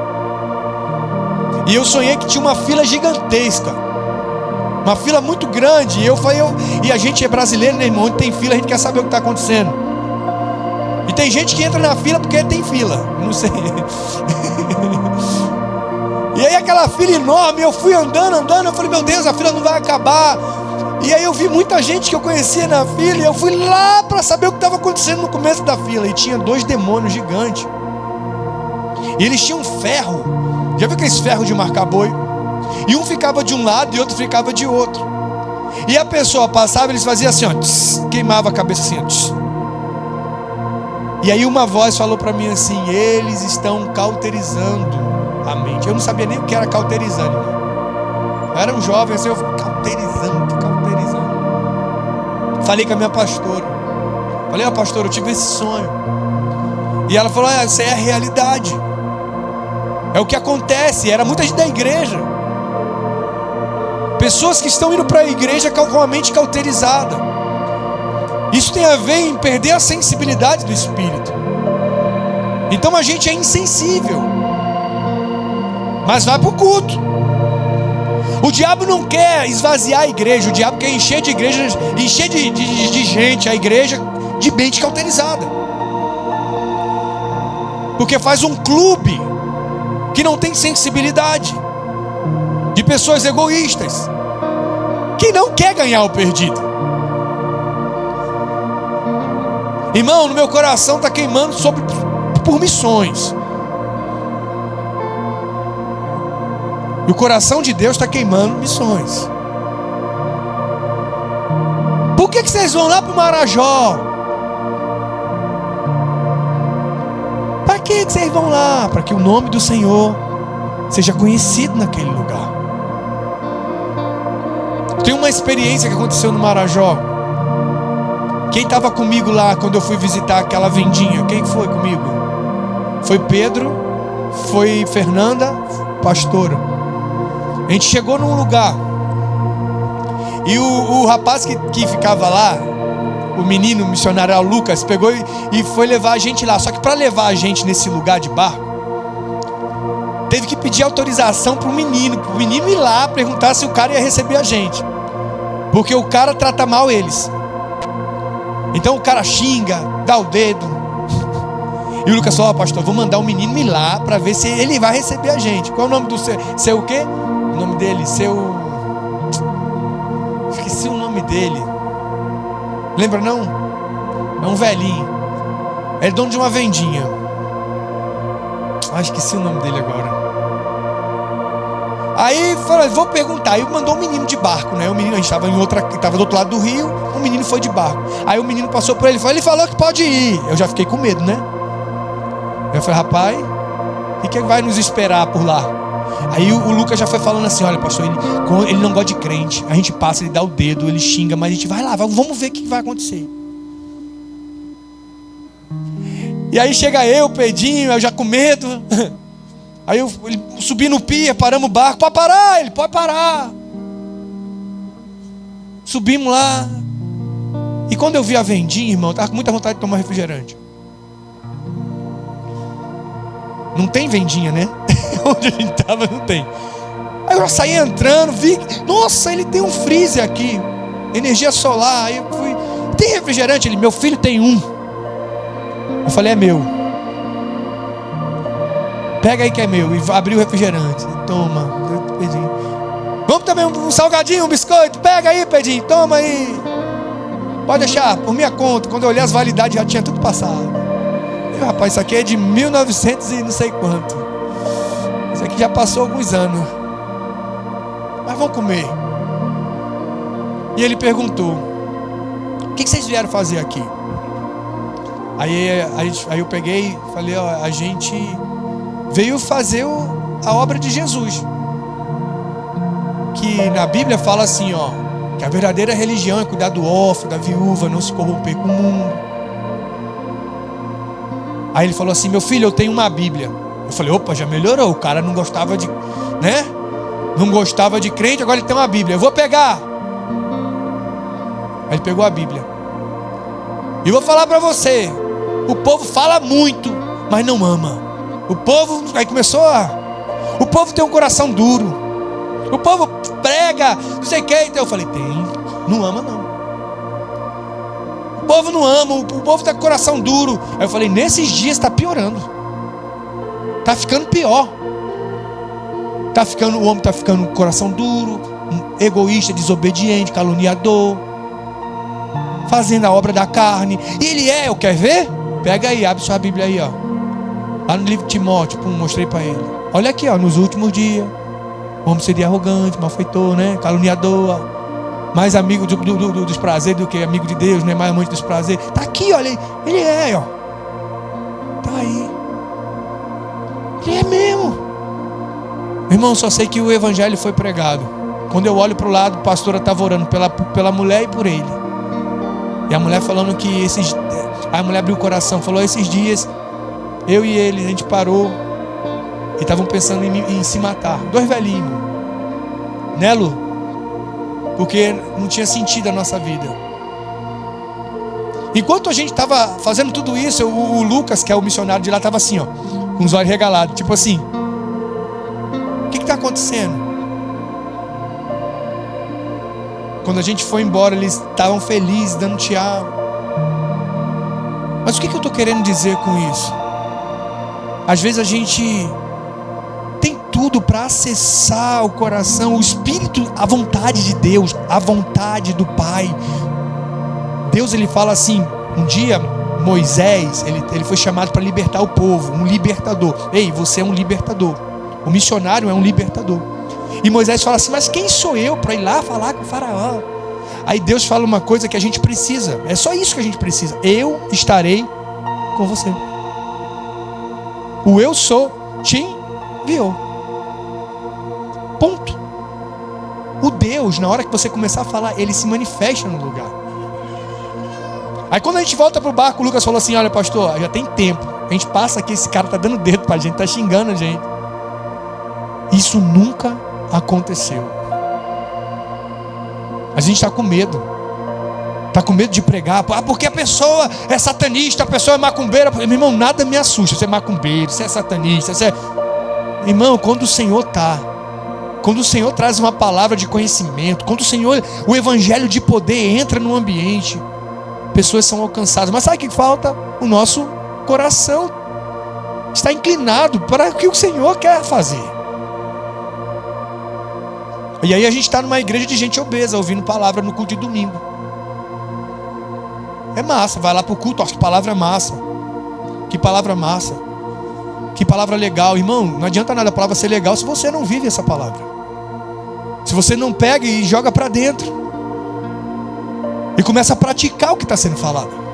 E eu sonhei que tinha uma fila gigantesca. Uma fila muito grande. E a gente é brasileiro, né, irmão? Onde tem fila, a gente quer saber o que está acontecendo. E tem gente que entra na fila porque tem fila. Não sei. E aí aquela fila enorme, eu fui andando. Eu falei, meu Deus, a fila não vai acabar. E aí eu vi muita gente que eu conhecia na fila. E eu fui lá para saber o que estava acontecendo no começo da fila. E tinha 2 demônios gigantes. E eles tinham ferro. Já viu aqueles ferros de marcar boi? E um ficava de um lado e outro ficava de outro. E a pessoa passava, eles faziam assim, ó, tss, queimava a cabeça assim, ó, tss. E aí uma voz falou para mim assim, eles estão cauterizando a mente. Eu não sabia nem o que era cauterizando, irmão. Eu era um jovem assim, eu falei, cauterizando. Falei com a minha pastora. Falei, ó, pastora, eu tive esse sonho. E ela falou, isso é a realidade. É o que acontece. Era muita gente da igreja. Pessoas que estão indo para a igreja com a mente cauterizada. Isso tem a ver em perder a sensibilidade do Espírito. Então a gente é insensível. mas vai para o culto. O diabo não quer esvaziar a igreja, o diabo quer encher de igreja, encher de gente a igreja de mente cauterizada. Porque faz um clube que não tem sensibilidade, de pessoas egoístas, que não quer ganhar o perdido. Irmão, no meu coração está queimando por missões. E o coração de Deus está queimando missões. Por que vocês vão lá para o Marajó? Para que vocês vão lá? Para que o nome do Senhor seja conhecido naquele lugar. Tem uma experiência que aconteceu no Marajó. Quem estava comigo lá quando eu fui visitar aquela vendinha? Quem foi comigo? Foi Pedro, foi Fernanda, pastora. A gente chegou num lugar e o rapaz que ficava lá, o menino o missionário o Lucas, pegou e foi levar a gente lá. Só que para levar a gente nesse lugar de barco, teve que pedir autorização para o menino ir lá perguntar se o cara ia receber a gente, porque o cara trata mal eles. Então o cara xinga, dá o dedo. E o Lucas falou: pastor, vou mandar o menino ir lá para ver se ele vai receber a gente. Qual é o nome do seu o quê? O nome dele, esqueci o nome dele. Lembra não? É um velhinho. É dono de uma vendinha. Esqueci o nome dele agora. Aí falou: vou perguntar. Aí mandou um menino de barco, né? O menino, a gente estava do outro lado do rio. O menino foi de barco. Aí o menino passou por ele, ele falou que pode ir. Eu já fiquei com medo, né? Eu falei: rapaz, o que vai nos esperar por lá? Aí o Lucas já foi falando assim: olha, pastor, ele não gosta de crente. A gente passa, ele dá o dedo, ele xinga, mas a gente vai lá, vamos ver o que vai acontecer. E aí chega eu, Pedinho, eu já com medo. Aí ele subi no pier, paramos o barco. Pode parar, ele pode parar. Subimos lá. E quando eu vi a vendinha, irmão, eu estava com muita vontade de tomar refrigerante. Não tem vendinha, né? Onde a gente estava não tem. Aí eu saí entrando, vi, nossa, ele tem um freezer aqui, energia solar. Aí eu fui: tem refrigerante? Ele: meu filho tem um. Eu falei: é meu. Pega aí que é meu. E abri o refrigerante. Toma, Pedinho. Vamos também um salgadinho, um biscoito? Pega aí, Pedinho, toma aí. Pode deixar, por minha conta. Quando eu olhei as validades, já tinha tudo passado. Rapaz, isso aqui é de 1900 e não sei quanto. Isso aqui já passou alguns anos. Mas vamos comer. E ele perguntou: o que vocês vieram fazer aqui? Aí eu peguei e falei: ó, a gente veio fazer a obra de Jesus. Que na Bíblia fala assim, ó, que a verdadeira religião é cuidar do órfão, da viúva, não se corromper com o mundo. Aí ele falou assim: meu filho, eu tenho uma Bíblia. Eu falei: opa, já melhorou. O cara não gostava de, né? Não gostava de crente, agora ele tem uma Bíblia. Eu vou pegar. Aí ele pegou a Bíblia. E vou falar para você: o povo fala muito, mas não ama. O povo, aí começou o povo tem um coração duro. O povo prega, não sei o que. Então eu falei: tem, não ama não. O povo não ama, o povo está com o coração duro. Aí eu falei: nesses dias está piorando. Está ficando pior. O homem está ficando com o coração duro, egoísta, desobediente, caluniador, fazendo a obra da carne. E ele eu quer ver? Pega aí, abre sua Bíblia aí, ó. Lá no livro de Timóteo, mostrei para ele. Olha aqui, ó, nos últimos dias, o homem seria arrogante, malfeitor, né? Caluniador, mais amigo dos prazeres do que amigo de Deus, né? Mais amante dos prazeres. Tá aqui, olha, ele ó. Tá aí. Ele é mesmo. Irmão, só sei que o evangelho foi pregado. Quando eu olho para o lado, a pastora estava orando pela mulher e por ele. E a mulher falando que a mulher abriu o coração, falou: esses dias eu e ele, a gente parou e estavam pensando em se matar. 2 velhinhos, né, Lu? Porque não tinha sentido a nossa vida. Enquanto a gente estava fazendo tudo isso, o Lucas, que é o missionário de lá, estava assim, ó, com os olhos regalados, tipo assim. acontecendo? Quando a gente foi embora, eles estavam felizes, dando tchau. Mas o que eu estou querendo dizer com isso? Às vezes a gente tem tudo para acessar o coração, o Espírito, a vontade de Deus, a vontade do Pai. Deus, ele fala assim, um dia Moisés, ele foi chamado para libertar o povo, um libertador. Ei, você é um libertador. O missionário é um libertador. E Moisés fala assim, mas quem sou eu para ir lá falar com o faraó? Aí Deus fala uma coisa que a gente precisa. É só isso que a gente precisa. Eu estarei com você. O eu sou te enviou. Ponto. O Deus, na hora que você começar a falar, ele se manifesta no lugar. Aí quando a gente volta pro barco, o Lucas falou assim, olha pastor, já tem tempo. A gente passa aqui, esse cara tá dando dedo pra gente, tá xingando a gente. Isso nunca aconteceu. A gente está com medo. Está com medo de pregar. Porque a pessoa é satanista, a pessoa é macumbeira. Meu irmão, nada me assusta. Você é macumbeiro, você é satanista, você é... Irmão, quando o Senhor traz uma palavra de conhecimento, quando o evangelho de poder entra no ambiente, pessoas são alcançadas. Mas sabe o que falta? O nosso coração está inclinado para o que o Senhor quer fazer. E aí a gente está numa igreja de gente obesa, ouvindo palavra no culto de domingo. É massa, vai lá pro culto, que palavra massa. Que palavra massa. Que palavra legal. Irmão, não adianta nada a palavra ser legal se você não vive essa palavra. Se você não pega e joga para dentro. E começa a praticar o que está sendo falado.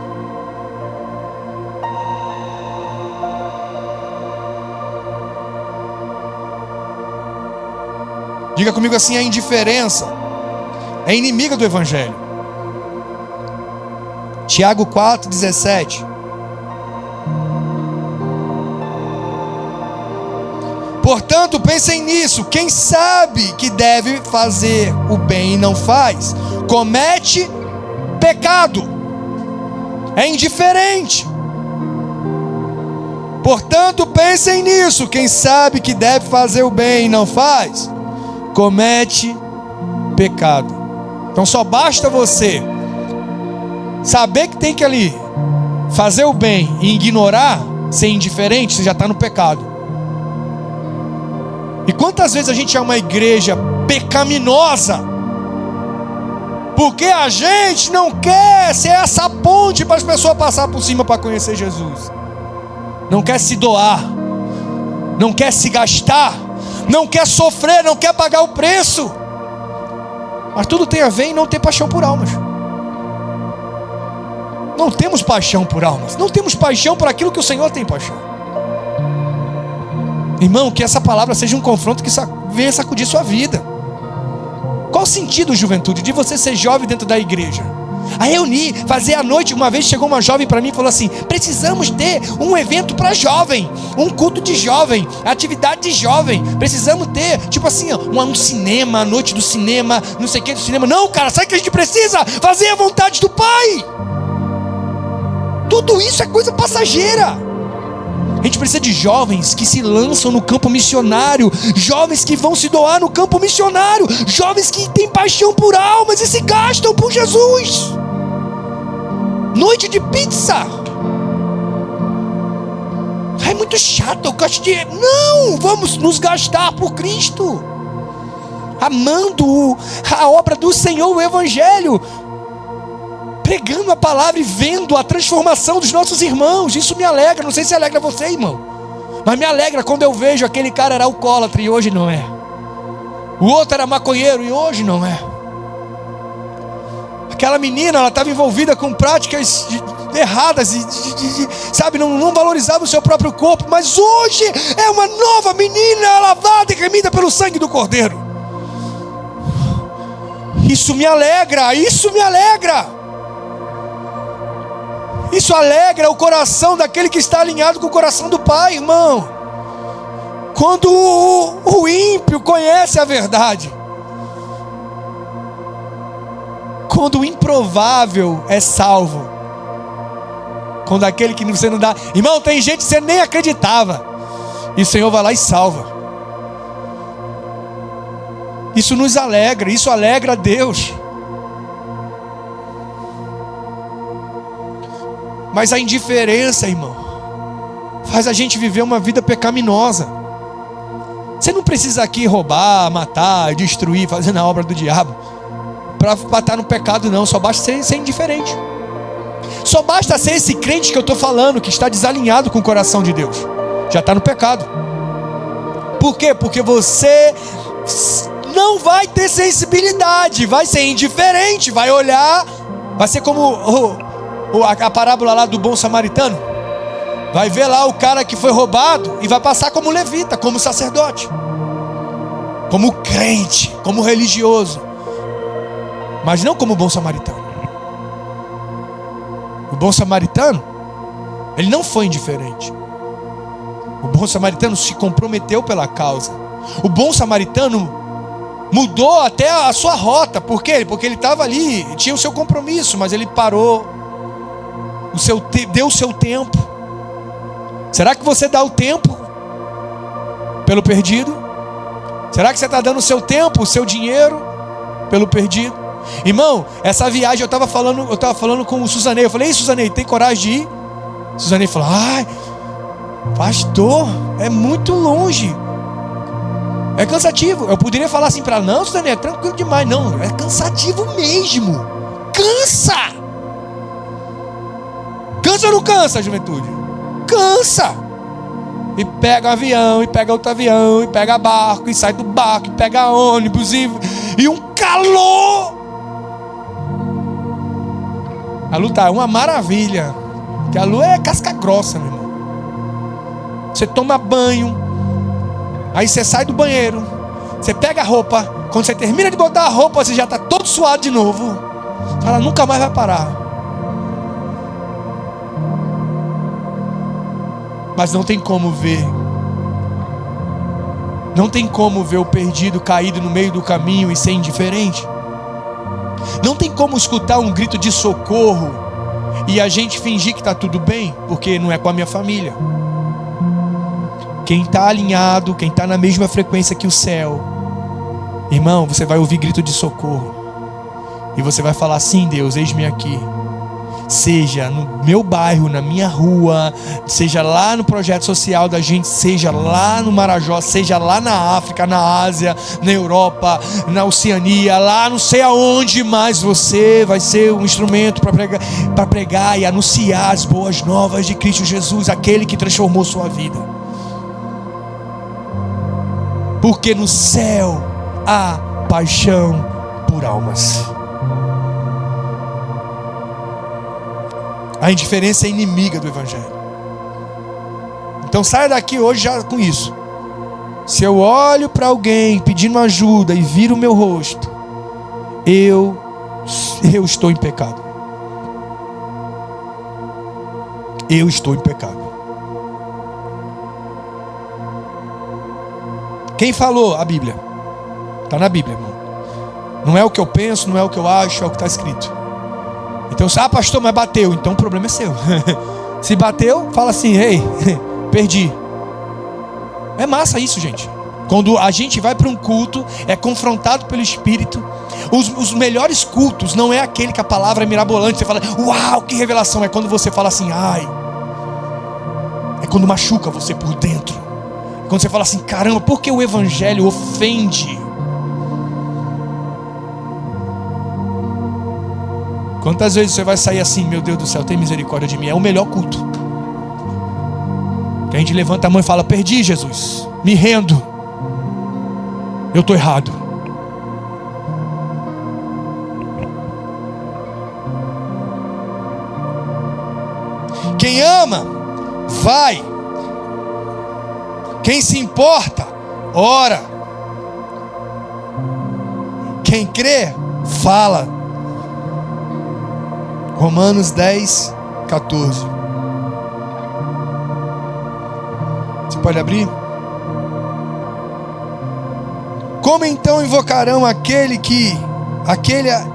Diga comigo assim, a indiferença é inimiga do evangelho. Tiago 4,17. Portanto, pensem nisso. Quem sabe que deve fazer o bem e não faz, comete pecado. É indiferente. Portanto, pensem nisso. Quem sabe que deve fazer o bem e não faz, comete pecado. Então só basta você saber que tem que ali fazer o bem e ignorar, ser indiferente, você já está no pecado. E quantas vezes a gente é uma igreja pecaminosa porque a gente não quer ser essa ponte para as pessoas passar por cima para conhecer Jesus, não quer se doar, não quer se gastar, não quer sofrer, não quer pagar o preço. Mas tudo tem a ver em não ter paixão por almas. Não temos paixão por almas. Não temos paixão por aquilo que o Senhor tem paixão. Irmão, que essa palavra seja um confronto que venha sacudir sua vida. Qual o sentido, juventude, de você ser jovem dentro da igreja? A reunir, fazer a noite. Uma vez chegou uma jovem para mim e falou assim, precisamos ter um evento para jovem, um culto de jovem, atividade de jovem. Precisamos ter, tipo assim, um cinema, a noite do cinema, não sei o que do cinema. Não, cara, sabe o que a gente precisa? Fazer a vontade do Pai. Tudo isso é coisa passageira. A gente precisa de jovens que se lançam no campo missionário, jovens que vão se doar no campo missionário, jovens que têm paixão por almas e se gastam por Jesus. Noite de pizza. É muito chato, eu gosto de... Não, vamos nos gastar por Cristo, amando a obra do Senhor, o Evangelho, pregando a palavra e vendo a transformação dos nossos irmãos. Isso me alegra. Não sei se alegra você, irmão, mas me alegra quando eu vejo aquele cara era alcoólatra e hoje não é. O outro era maconheiro e hoje não é. Aquela menina, ela estava envolvida com práticas erradas sabe, não valorizava o seu próprio corpo, mas hoje é uma nova menina, lavada e remida pelo sangue do Cordeiro. Isso me alegra, isso me alegra. Isso alegra o coração daquele que está alinhado com o coração do Pai, irmão. Quando o ímpio conhece a verdade, quando o improvável é salvo, quando aquele que você não dá... Irmão, tem gente que você nem acreditava, e o Senhor vai lá e salva. Isso nos alegra, isso alegra a Deus. Mas a indiferença, irmão, faz a gente viver uma vida pecaminosa. Você não precisa aqui roubar, matar, destruir, fazendo a obra do diabo para estar no pecado, não. Só basta ser indiferente. Só basta ser esse crente que eu estou falando, que está desalinhado com o coração de Deus. Já está no pecado. Por quê? Porque você não vai ter sensibilidade, vai ser indiferente, vai olhar, vai ser como a parábola lá do bom samaritano. Vai ver lá o cara que foi roubado e vai passar como levita, como sacerdote, como crente, como religioso, mas não como bom samaritano. O bom samaritano, ele não foi indiferente. O bom samaritano se comprometeu pela causa. O bom samaritano mudou até a sua rota. Por quê? Porque ele estava ali, tinha o seu compromisso, mas ele parou, deu o seu tempo. Será que você dá o tempo pelo perdido? Será que você está dando o seu tempo, o seu dinheiro pelo perdido? Irmão, essa viagem eu estava falando com o Susanei. Eu falei: ei, Susanei, tem coragem de ir? Susanei falou: ai, pastor, é muito longe, é cansativo. Eu poderia falar assim para ela: não, Susanei, é tranquilo demais. Não, é cansativo mesmo. Cansa ou não cansa, juventude? Cansa. E pega um avião, e pega outro avião, e pega barco, e sai do barco, e pega ônibus, e um calor. A lua tá uma maravilha, que a lua é casca grossa, meu irmão. Você toma banho, aí você sai do banheiro, você pega a roupa, quando você termina de botar a roupa, você já está todo suado de novo. Ela nunca mais vai parar. Mas não tem como ver. Não tem como ver o perdido caído no meio do caminho e ser indiferente. Não tem como escutar um grito de socorro e a gente fingir que está tudo bem, porque não é com a minha família. Quem está alinhado, quem está na mesma frequência que o céu, irmão, você vai ouvir grito de socorro. E você vai falar: sim, Deus, eis-me aqui. Seja no meu bairro, na minha rua, seja lá no projeto social da gente, seja lá no Marajó, seja lá na África, na Ásia, na Europa, na Oceania, lá não sei aonde, mas você vai ser um instrumento para pregar e anunciar as boas novas de Cristo Jesus, aquele que transformou sua vida. Porque no céu há paixão por almas. A indiferença é inimiga do Evangelho. Então saia daqui hoje já com isso. Se eu olho para alguém pedindo ajuda e viro o meu rosto, eu estou em pecado. Eu estou em pecado. Quem falou? A Bíblia. Está na Bíblia, irmão. Não é o que eu penso, não é o que eu acho, é o que está escrito. Então, pastor, mas bateu. Então o problema é seu. Se bateu, fala assim: ei, perdi. É massa isso, gente. Quando a gente vai para um culto, é confrontado pelo Espírito. Os melhores cultos não é aquele que a palavra é mirabolante, você fala: uau, que revelação. É quando você fala assim: ai. É quando machuca você por dentro. É quando você fala assim: caramba, por que o Evangelho ofende? Quantas vezes você vai sair assim: meu Deus do céu, tem misericórdia de mim? É o melhor culto. Que a gente levanta a mão e fala: perdi, Jesus, me rendo, eu estou errado. Quem ama, vai. Quem se importa, ora. Quem crê, fala. Romanos 10, 14. Você pode abrir? Como então invocarão aquele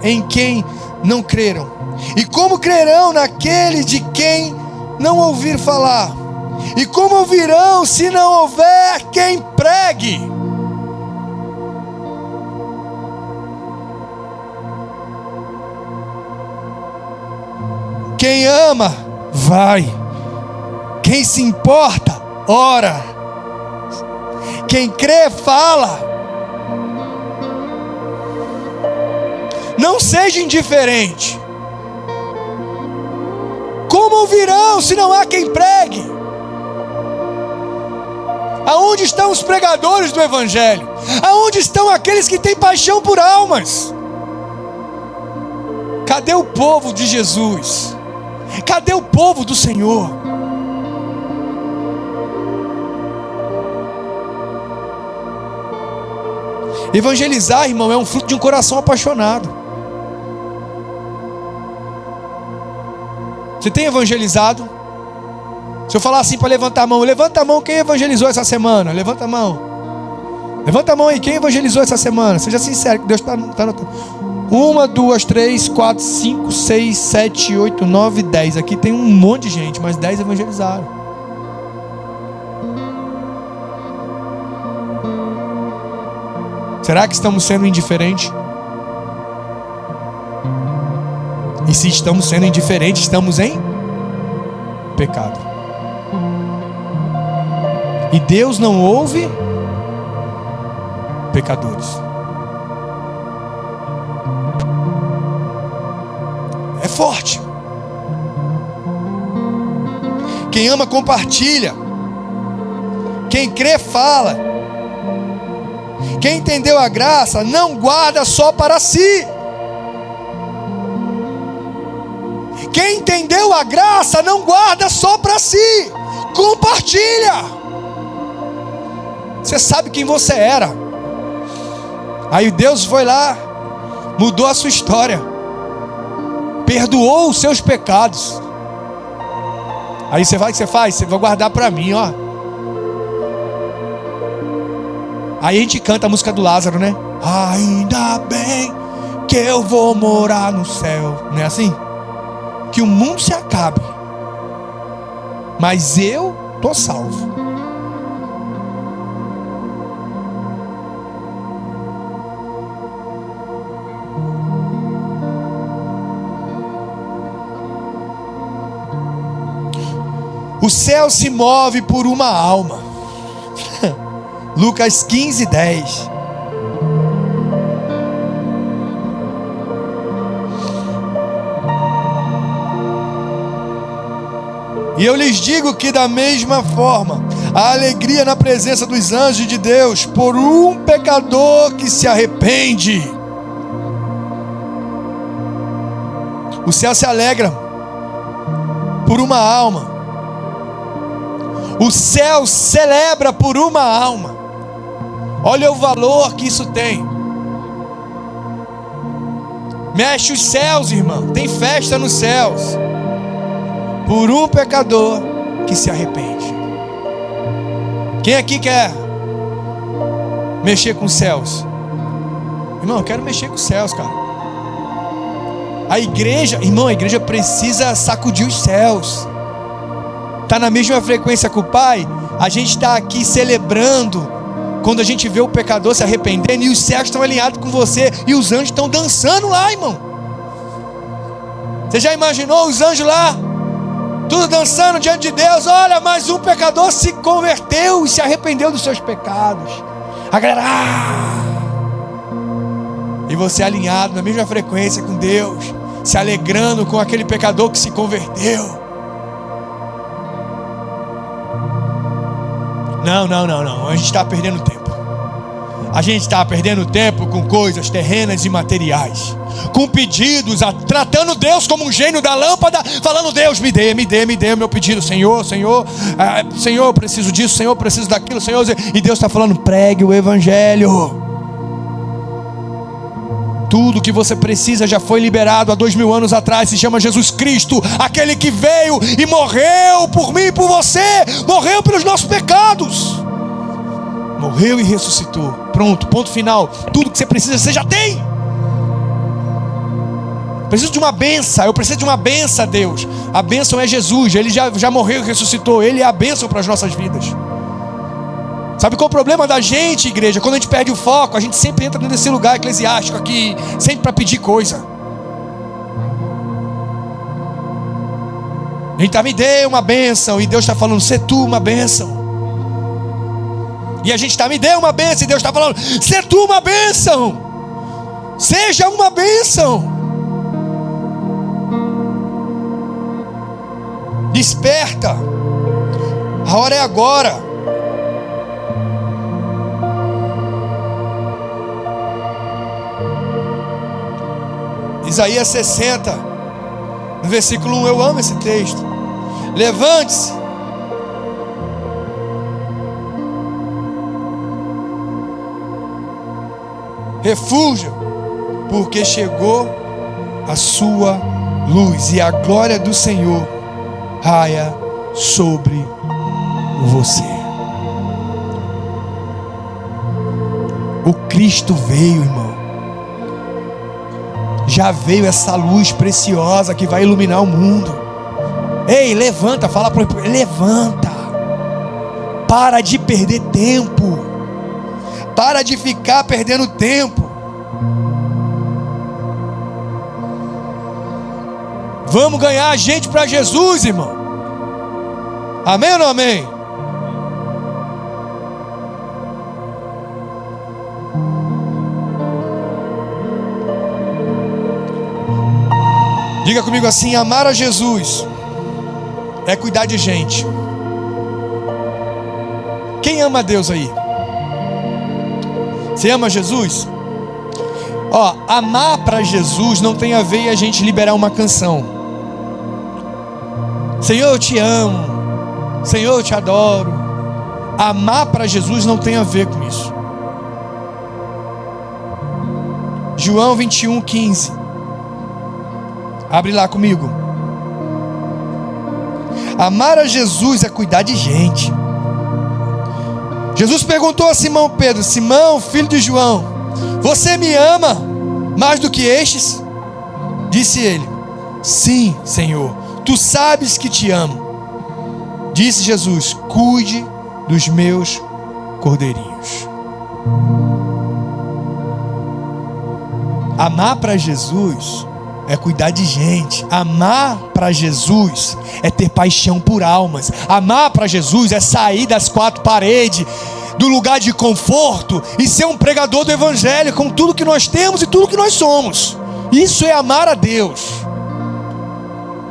em quem não creram? E como crerão naquele de quem não ouvir falar? E como ouvirão se não houver quem pregue? Quem ama, vai. Quem se importa, ora. Quem crê, fala. Não seja indiferente. Como ouvirão se não há quem pregue? Aonde estão os pregadores do Evangelho? Aonde estão aqueles que têm paixão por almas? Cadê o povo de Jesus? Cadê o povo do Senhor? Evangelizar, irmão, é um fruto de um coração apaixonado. Você tem evangelizado? Se eu falar assim para levantar a mão quem evangelizou essa semana? Levanta a mão. Levanta a mão aí, quem evangelizou essa semana? Seja sincero, que Deus está notando. 1, 2, 3, 4, 5, 6, 7, 8, 9, 10. Aqui tem um monte de gente, mas 10 evangelizaram. Será que estamos sendo indiferentes? E se estamos sendo indiferentes, estamos em pecado. E Deus não ouve pecadores. É forte. Quem ama, compartilha. Quem crê, fala. Quem entendeu a graça, não guarda só para si. Quem entendeu a graça, não guarda só para si. Compartilha. Você sabe quem você era. Aí Deus foi lá, mudou a sua história, perdoou os seus pecados. Aí você vai, o que você faz? Você vai guardar para mim, ó. Aí a gente canta a música do Lázaro, né? Ainda bem que eu vou morar no céu. Não é assim? Que o mundo se acabe, mas eu tô salvo. O céu se move por uma alma. Lucas 15, 10. E eu lhes digo que da mesma forma, a alegria na presença dos anjos de Deus por um pecador que se arrepende. O céu se alegra por uma alma. O céu celebra por uma alma. Olha o valor que isso tem. Mexe os céus, irmão. Tem festa nos céus por um pecador que se arrepende. Quem aqui quer mexer com os céus? Irmão, eu quero mexer com os céus, cara. A igreja, irmão, a igreja precisa sacudir os céus. Está na mesma frequência que o Pai. A gente está aqui celebrando quando a gente vê o pecador se arrependendo, e os céus estão alinhados com você, e os anjos estão dançando lá, irmão. Você já imaginou os anjos lá? Tudo dançando diante de Deus. Olha, mais um pecador se converteu e se arrependeu dos seus pecados. A galera, e você alinhado na mesma frequência com Deus, se alegrando com aquele pecador que se converteu. Não, a gente está perdendo tempo. A gente está perdendo tempo com coisas terrenas e materiais, com pedidos, tratando Deus como um gênio da lâmpada, falando: Deus, me dê o meu pedido, Senhor, Senhor, eu preciso disso, Senhor, eu preciso daquilo, Senhor. E Deus está falando: pregue o Evangelho. Tudo que você precisa já foi liberado há 2000 anos atrás. Se chama Jesus Cristo, aquele que veio e morreu por mim e por você, morreu pelos nossos pecados, morreu e ressuscitou. Pronto, ponto final. Tudo que você precisa, você já tem. Preciso de uma bênção. Eu preciso de uma bênção, Deus. A bênção é Jesus. Ele já morreu e ressuscitou. Ele é a bênção para as nossas vidas. Sabe qual é o problema da gente, igreja? Quando a gente perde o foco, a gente sempre entra nesse lugar eclesiástico aqui, sempre para pedir coisa. A gente me dê uma bênção, e Deus está falando, sê tu uma bênção. E a gente me dê uma bênção, e Deus está falando, sê tu uma bênção. Seja uma bênção. Desperta. A hora é agora. Isaías 60, no versículo 1, eu amo esse texto. Levante-se. Refúgio, porque chegou a sua luz e a glória do Senhor raia sobre você. O Cristo veio, irmão. Já veio essa luz preciosa que vai iluminar o mundo. Ei, levanta, fala para ele, levanta. Para de perder tempo. Para de ficar perdendo tempo. Vamos ganhar gente para Jesus, irmão. Amém ou não amém? Diga comigo assim: amar a Jesus é cuidar de gente. Quem ama a Deus aí? Você ama Jesus? Ó, amar para Jesus não tem a ver em a gente liberar uma canção. Senhor, eu te amo. Senhor, eu te adoro. Amar para Jesus não tem a ver com isso. João 21:15. Abre lá comigo. Amar a Jesus é cuidar de gente. Jesus perguntou a Simão Pedro: Simão, filho de João, você me ama mais do que estes? Disse ele: sim, Senhor, tu sabes que te amo. Disse Jesus: cuide dos meus cordeirinhos. Amar para Jesus é cuidar de gente. Amar para Jesus é ter paixão por almas. Amar para Jesus é sair das quatro paredes, do lugar de conforto, e ser um pregador do evangelho com tudo que nós temos e tudo que nós somos. Isso é amar a Deus.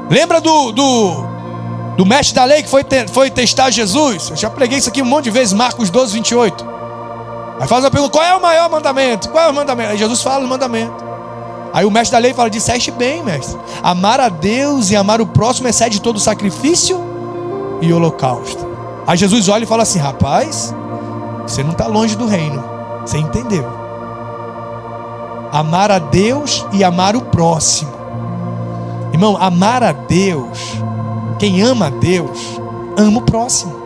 Lembra do mestre da lei que foi testar Jesus? Eu já preguei isso aqui um monte de vezes, Marcos 12:28. Aí faz uma pergunta: qual é o maior mandamento? Qual é o mandamento? Aí Jesus fala o mandamento. Aí o mestre da lei fala: disseste bem, mestre. Amar a Deus e amar o próximo excede todo sacrifício e holocausto. Aí Jesus olha e fala assim: rapaz, você não está longe do reino. Você entendeu? Amar a Deus e amar o próximo. Irmão, amar a Deus, quem ama a Deus, ama o próximo.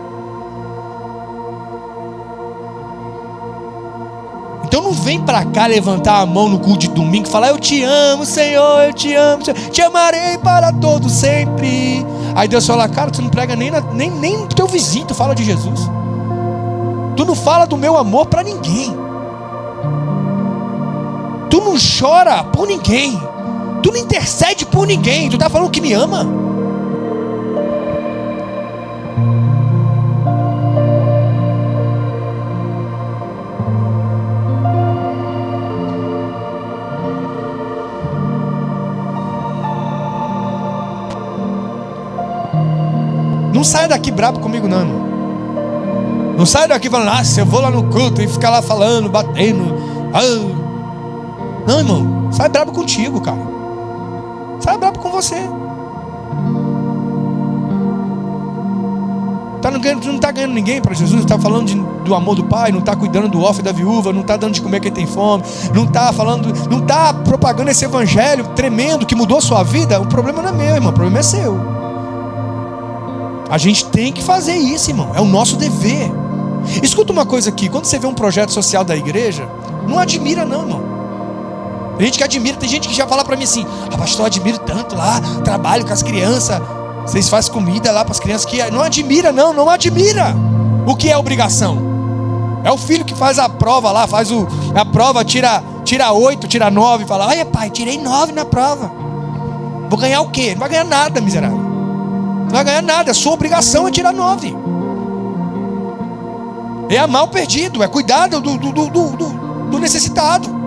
Então não vem para cá levantar a mão no culto de domingo e falar: eu te amo, Senhor, eu te amo, Senhor, te amarei para todo sempre. Aí Deus fala: cara, tu não prega nem pro teu vizinho, tu fala de Jesus. Tu não fala do meu amor para ninguém. Tu não chora por ninguém. Tu não intercede por ninguém. Tu está falando que me ama? Não saia daqui brabo comigo não, irmão. Não saia daqui falando: se eu vou lá no culto e ficar lá falando, batendo. Não, irmão, sai brabo contigo, cara. Sai brabo com você. Não está ganhando ninguém para Jesus. Não está falando do amor do Pai. Não está cuidando do órfão e da viúva. Não está dando de comer quem tem fome. Não está falando, não está propagando esse evangelho tremendo que mudou a sua vida. O problema não é meu, irmão, o problema é seu. A gente tem que fazer isso, irmão. É o nosso dever. Escuta uma coisa aqui: quando você vê um projeto social da igreja, não admira não, irmão. Tem gente que admira. Tem gente que já fala para mim assim: pastor, eu admiro tanto lá, trabalho com as crianças, vocês fazem comida lá para as crianças. Que não admira não admira. O que é obrigação? É o filho que faz a prova lá, faz a prova, tira 8, tira 9, fala: olha pai, tirei 9 na prova. Vou ganhar o quê? Não vai ganhar nada, miserável. Não vai ganhar nada. A sua obrigação é tirar 9. É amar o perdido, é cuidar do necessitado.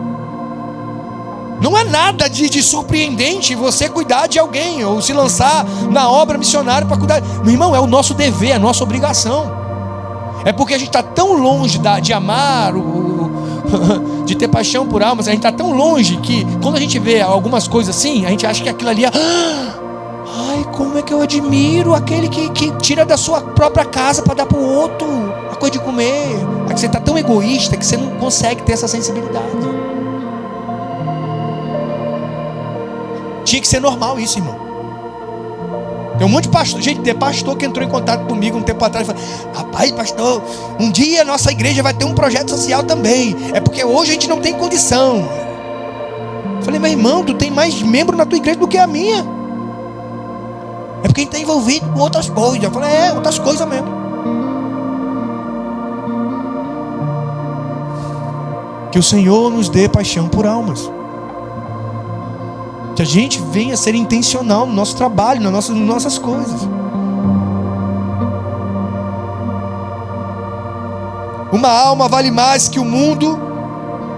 Não é nada de surpreendente você cuidar de alguém ou se lançar na obra missionária para cuidar. Meu irmão, é o nosso dever, é a nossa obrigação. É porque a gente está tão longe de amar, de ter paixão por almas. A gente está tão longe que quando a gente vê algumas coisas assim, a gente acha que aquilo ali é... Ai, como é que eu admiro aquele que tira da sua própria casa para dar para o outro a coisa de comer. É que você está tão egoísta que você não consegue ter essa sensibilidade. Tinha que ser normal isso, irmão. Tem um monte de pastor, gente, tem pastor que entrou em contato comigo um tempo atrás e falou: rapaz, pastor, um dia a nossa igreja vai ter um projeto social também. É porque hoje a gente não tem condição. Eu falei: meu irmão, tu tem mais membro na tua igreja do que a minha. É porque a gente está envolvido com outras coisas. Eu falei: outras coisas mesmo. Que o Senhor nos dê paixão por almas. Que a gente venha a ser intencional no nosso trabalho, nas nossas coisas. Uma alma vale mais que o mundo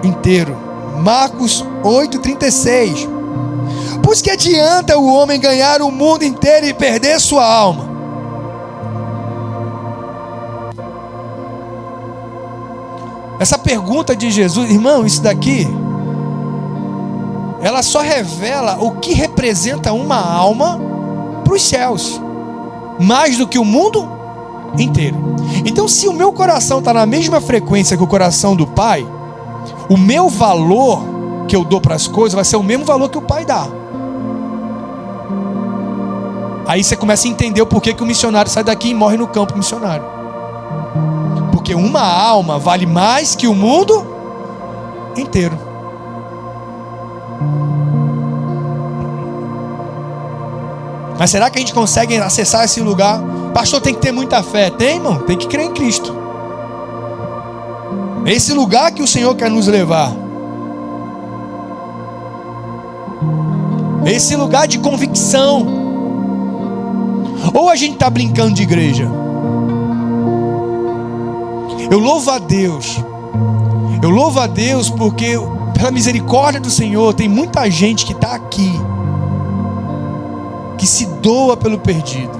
inteiro. Marcos 8,36. Pois que adianta o homem ganhar o mundo inteiro e perder sua alma? Essa pergunta de Jesus, irmão, isso daqui, ela só revela o que representa uma alma para os céus, mais do que o mundo inteiro. Então, se o meu coração está na mesma frequência que o coração do Pai, o meu valor que eu dou para as coisas vai ser o mesmo valor que o Pai dá. Aí você começa a entender o porquê que o missionário sai daqui e morre no campo missionário. Porque uma alma vale mais que o mundo inteiro. Mas será que a gente consegue acessar esse lugar? Pastor, tem que ter muita fé. Tem, irmão? Tem que crer em Cristo. É esse lugar que o Senhor quer nos levar. É esse lugar de convicção. Ou a gente está brincando de igreja? Eu louvo a Deus. Eu louvo a Deus porque, pela misericórdia do Senhor, tem muita gente que está aqui, que se doa pelo perdido.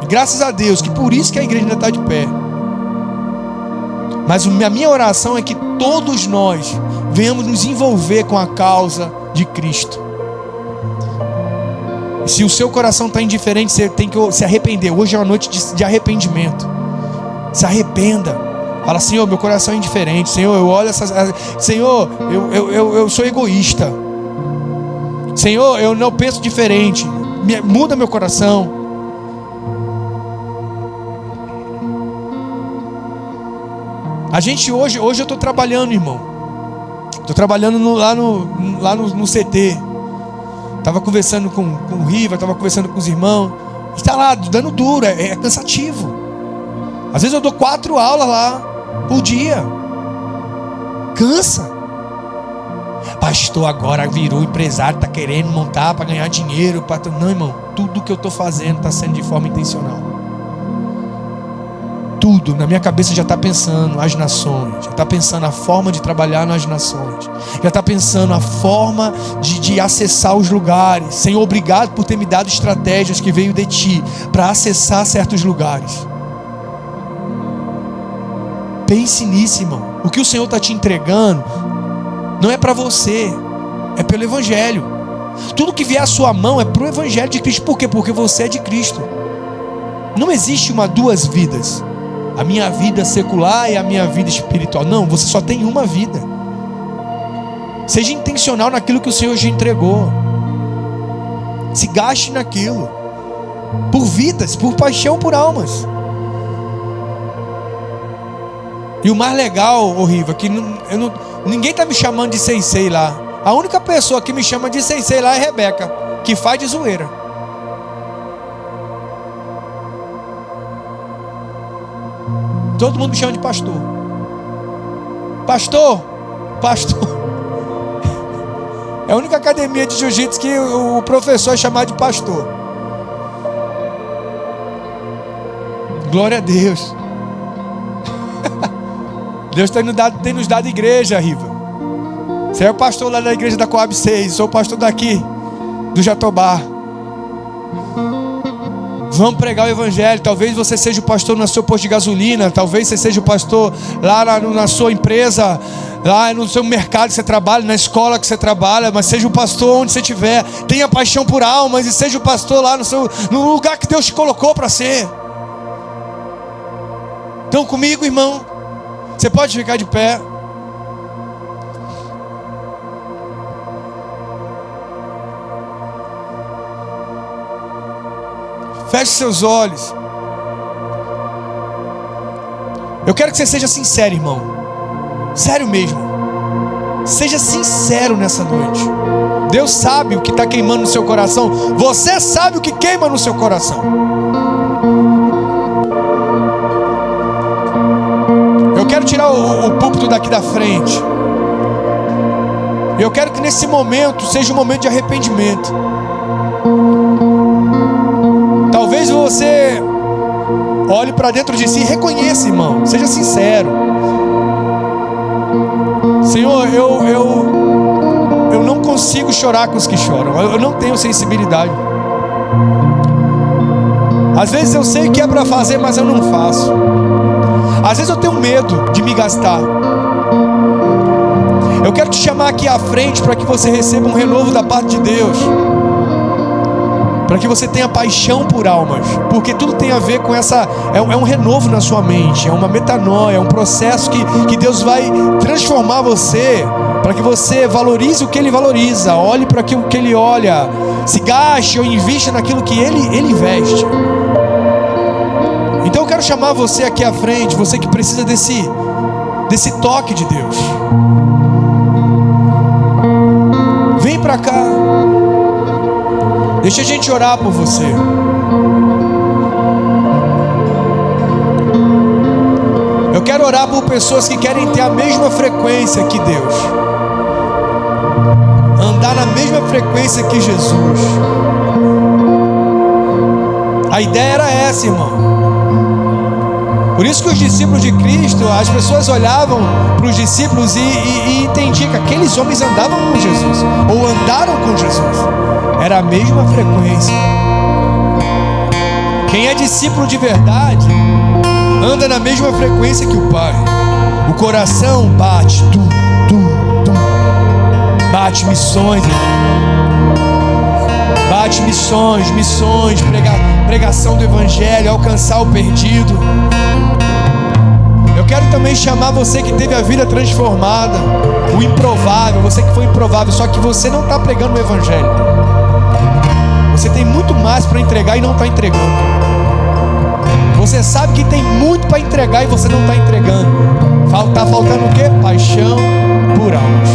E graças a Deus, que por isso que a igreja ainda está de pé. Mas a minha oração é que todos nós venhamos nos envolver com a causa de Cristo. E se o seu coração está indiferente, você tem que se arrepender. Hoje é uma noite de arrependimento. Se arrependa. Fala: Senhor, meu coração é indiferente. Senhor, eu olho essas... Senhor, eu sou egoísta. Senhor, eu não penso diferente. Muda meu coração. A gente hoje eu estou trabalhando, irmão. Estou trabalhando lá no CT. Estava conversando com o Riva, estava conversando com os irmãos. Está lá dando duro, é cansativo. Às vezes eu dou 4 aulas lá por dia. Cansa. Pastor, agora virou empresário, está querendo montar para ganhar dinheiro. Não, irmão, tudo que eu estou fazendo está sendo de forma intencional. Tudo, na minha cabeça já está pensando as nações, já está pensando a forma de trabalhar nas nações, já está pensando a forma de acessar os lugares. Senhor, obrigado por ter me dado estratégias que veio de Ti para acessar certos lugares. Pense nisso, irmão. O que o Senhor está te entregando não é para você, é pelo Evangelho. Tudo que vier à sua mão é para o Evangelho de Cristo. Por quê? Porque você é de Cristo. Não existe duas vidas. A minha vida secular e a minha vida espiritual. Não, você só tem uma vida. Seja intencional naquilo que o Senhor te entregou. Se gaste naquilo. Por vidas, por paixão por almas. E o mais legal, Riva, que ninguém está me chamando de sensei lá. A única pessoa que me chama de sensei lá é Rebeca, que faz de zoeira. Todo mundo me chama de pastor. Pastor. É a única academia de jiu-jitsu que o professor é chamado de pastor. Glória a Deus. Deus tem nos dado igreja, Riva. Você é o pastor lá da igreja da Coab 6. Sou o pastor daqui, do Jatobá. Vamos pregar o evangelho. Talvez você seja o pastor no seu posto de gasolina. Talvez você seja o pastor lá na sua empresa, lá no seu mercado que você trabalha, na escola que você trabalha. Mas seja o pastor onde você estiver. Tenha paixão por almas e seja o pastor lá no lugar que Deus te colocou para ser. Então comigo, irmão, você pode ficar de pé. Feche seus olhos. Eu quero que você seja sincero, irmão. Sério mesmo. Seja sincero nessa noite. Deus sabe o que está queimando no seu coração. Você sabe o que queima no seu coração. Eu quero tirar o púlpito daqui da frente. Eu quero que nesse momento seja um momento de arrependimento. Talvez você olhe para dentro de si e reconheça, irmão. Seja sincero. Senhor, eu não consigo chorar com os que choram. Eu não tenho sensibilidade. Às vezes eu sei que é para fazer, mas eu não faço. Às vezes eu tenho medo de me gastar. Eu quero te chamar aqui à frente para que você receba um renovo da parte de Deus. Para que você tenha paixão por almas. Porque tudo tem a ver com essa... É um renovo na sua mente. É uma metanoia. É um processo que Deus vai transformar você. Para que você valorize o que Ele valoriza. Olhe para aquilo que Ele olha. Se gaste ou invista naquilo que Ele investe. Então eu quero chamar você aqui à frente. Você que precisa desse toque de Deus. Vem para cá. Deixa a gente orar por você. Eu quero orar por pessoas que querem ter a mesma frequência que Deus. Andar na mesma frequência que Jesus. A ideia era essa, irmão. Por isso que os discípulos de Cristo, as pessoas olhavam para os discípulos e entendiam que aqueles homens andavam com Jesus. Ou andaram com Jesus. Era a mesma frequência. Quem é discípulo de verdade anda na mesma frequência que o Pai. O coração bate, bate missões, bate missões, pregação do evangelho, alcançar o perdido. Eu quero também chamar você que teve a vida transformada, o improvável, você que foi improvável, só que você não está pregando o evangelho. Você tem muito mais para entregar e não está entregando. Você sabe que tem muito para entregar e você não está entregando. Está faltando o quê? Paixão por almas.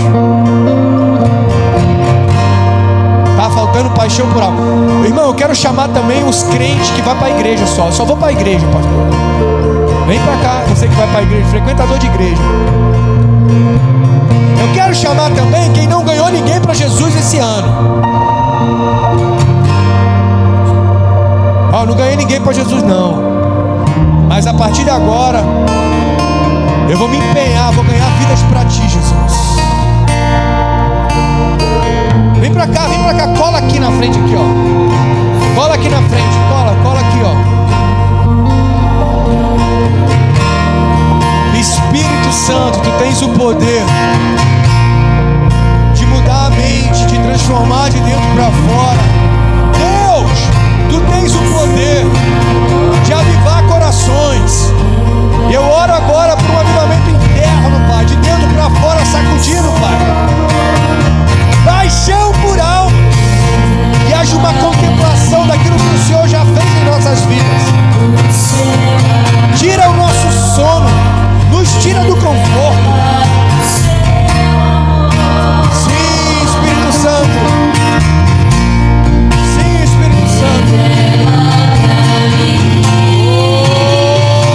Está faltando paixão por almas. Irmão, eu quero chamar também os crentes que vão para a igreja só. Eu só vou para a igreja, pastor. Vem para cá, você que vai para a igreja, frequentador de igreja. Eu quero chamar também quem não ganhou ninguém para Jesus esse ano. Não ganhei ninguém para Jesus não. Mas a partir de agora eu vou me empenhar, vou ganhar vidas para ti, Jesus. Vem para cá, cola aqui na frente aqui, ó. Cola aqui na frente, cola aqui, ó. Espírito Santo, tu tens o poder de mudar a mente, de transformar de dentro para fora. Deus, tu tens o poder de avivar corações. E eu oro agora por um avivamento interno, Pai, de dentro para fora, sacudindo, Pai. Paixão por alma. E haja uma contemplação daquilo que o Senhor já fez em nossas vidas. Tira o nosso sono, nos tira do conforto. Sim, Espírito Santo. Sim, Espírito Santo. Oh,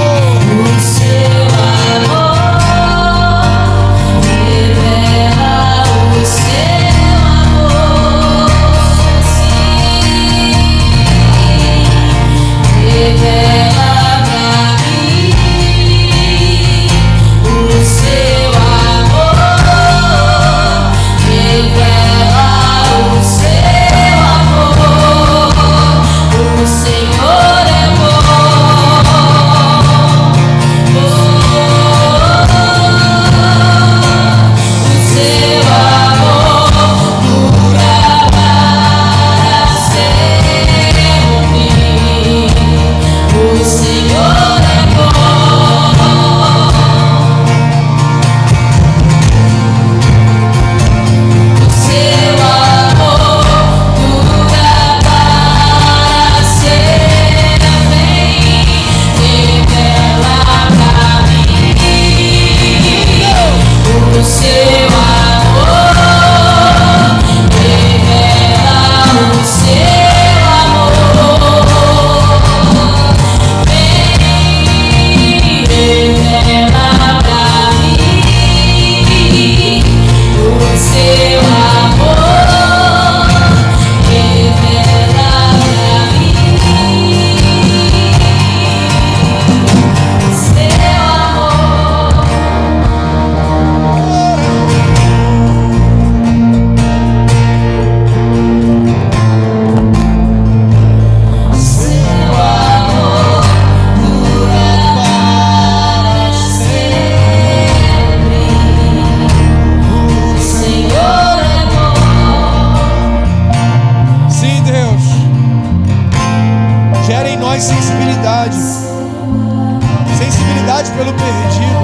sensibilidade pelo perdido,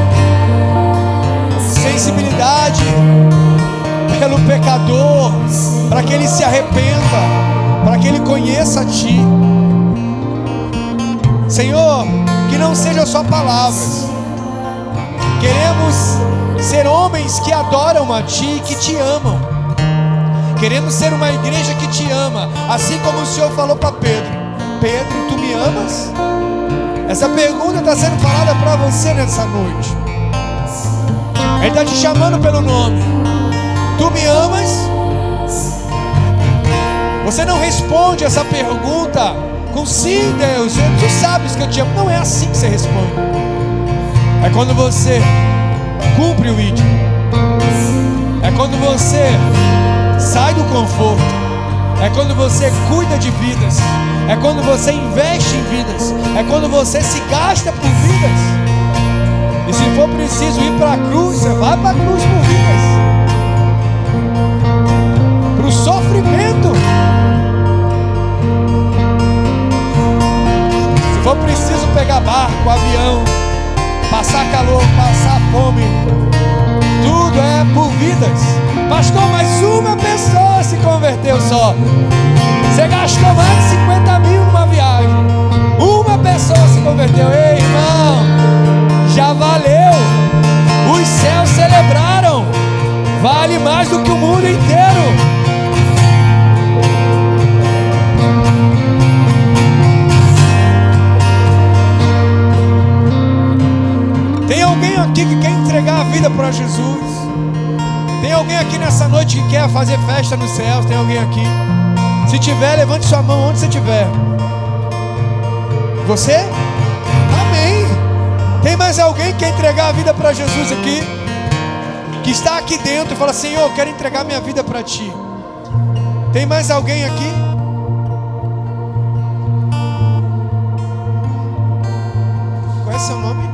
sensibilidade pelo pecador, para que ele se arrependa, para que ele conheça a Ti. Senhor, que não sejam só palavras. Queremos ser homens que adoram a Ti e que Te amam. Queremos ser uma igreja que Te ama, assim como o Senhor falou para Pedro: Pedro, Tu me amas? Essa pergunta está sendo falada para você nessa noite. Ele está te chamando pelo nome. Tu me amas? Você não responde essa pergunta com sim, Deus, Tu sabes que eu te amo. Não é assim que você responde. É quando você cumpre o íntimo. É quando você sai do conforto. É quando você cuida de vidas. É quando você investe em vidas. É quando você se gasta por vidas. E se for preciso ir para a cruz, você vai para a cruz por vidas. Para o sofrimento. Se for preciso pegar barco, avião, passar calor, passar fome, tudo é por vidas. Pastor, mas uma pessoa se converteu só. Você gastou mais de 50 mil numa viagem. Uma pessoa se converteu. Ei, irmão, já valeu. Os céus celebraram. Vale mais do que o mundo inteiro. Tem alguém aqui que quer entregar a vida para Jesus? Tem alguém aqui nessa noite que quer fazer festa nos céus? Tem alguém aqui? Se tiver, levante sua mão onde você estiver. Você? Amém. Tem mais alguém que quer entregar a vida para Jesus aqui? Que está aqui dentro e fala: Senhor, eu quero entregar minha vida para Ti. Tem mais alguém aqui? Qual é seu nome?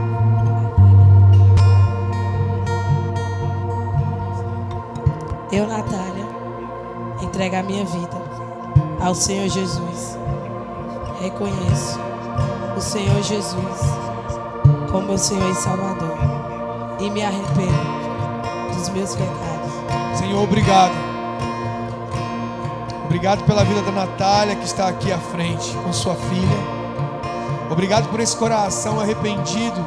Eu, Natália, entrego a minha vida ao Senhor Jesus. Reconheço o Senhor Jesus como meu Senhor e Salvador e me arrependo dos meus pecados. Senhor, obrigado. Obrigado pela vida da Natália, que está aqui à frente com sua filha. Obrigado por esse coração arrependido,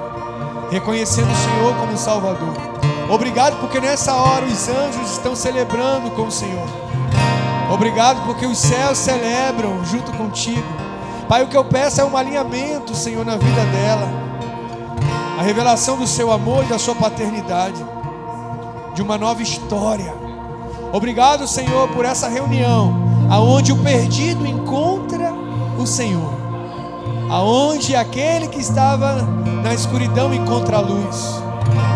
reconhecendo o Senhor como Salvador. Obrigado porque nessa hora os anjos estão celebrando com o Senhor. Obrigado porque os céus celebram junto contigo. Pai, o que eu peço é um alinhamento, Senhor, na vida dela. A revelação do seu amor e da sua paternidade. De uma nova história. Obrigado, Senhor, por essa reunião, aonde o perdido encontra o Senhor. Aonde aquele que estava na escuridão encontra a luz.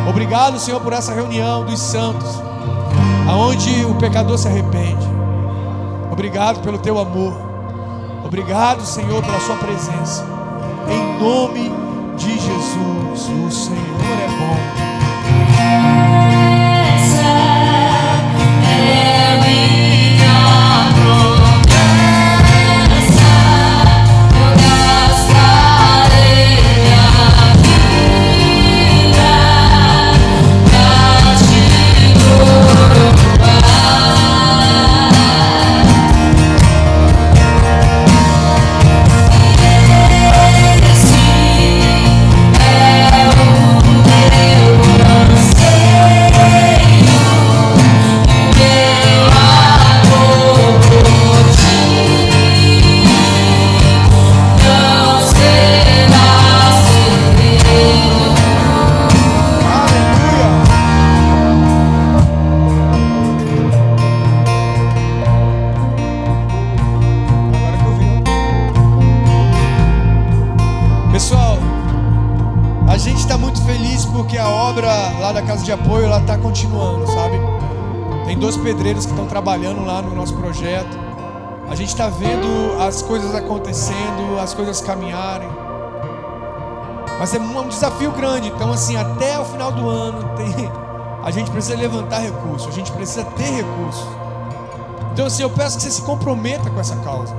Obrigado, Senhor, por essa reunião dos santos, aonde o pecador se arrepende. Obrigado pelo Teu amor. Obrigado, Senhor, pela Sua presença. Em nome de Jesus, o Senhor é bom. Da casa de apoio, ela está continuando, sabe? Tem 2 pedreiros que estão trabalhando lá no nosso projeto. A gente está vendo as coisas acontecendo, as coisas caminharem. Mas é um desafio grande. Então, assim, até o final do ano a gente precisa levantar recursos, a gente precisa ter recursos. Então, assim, eu peço que você se comprometa com essa causa.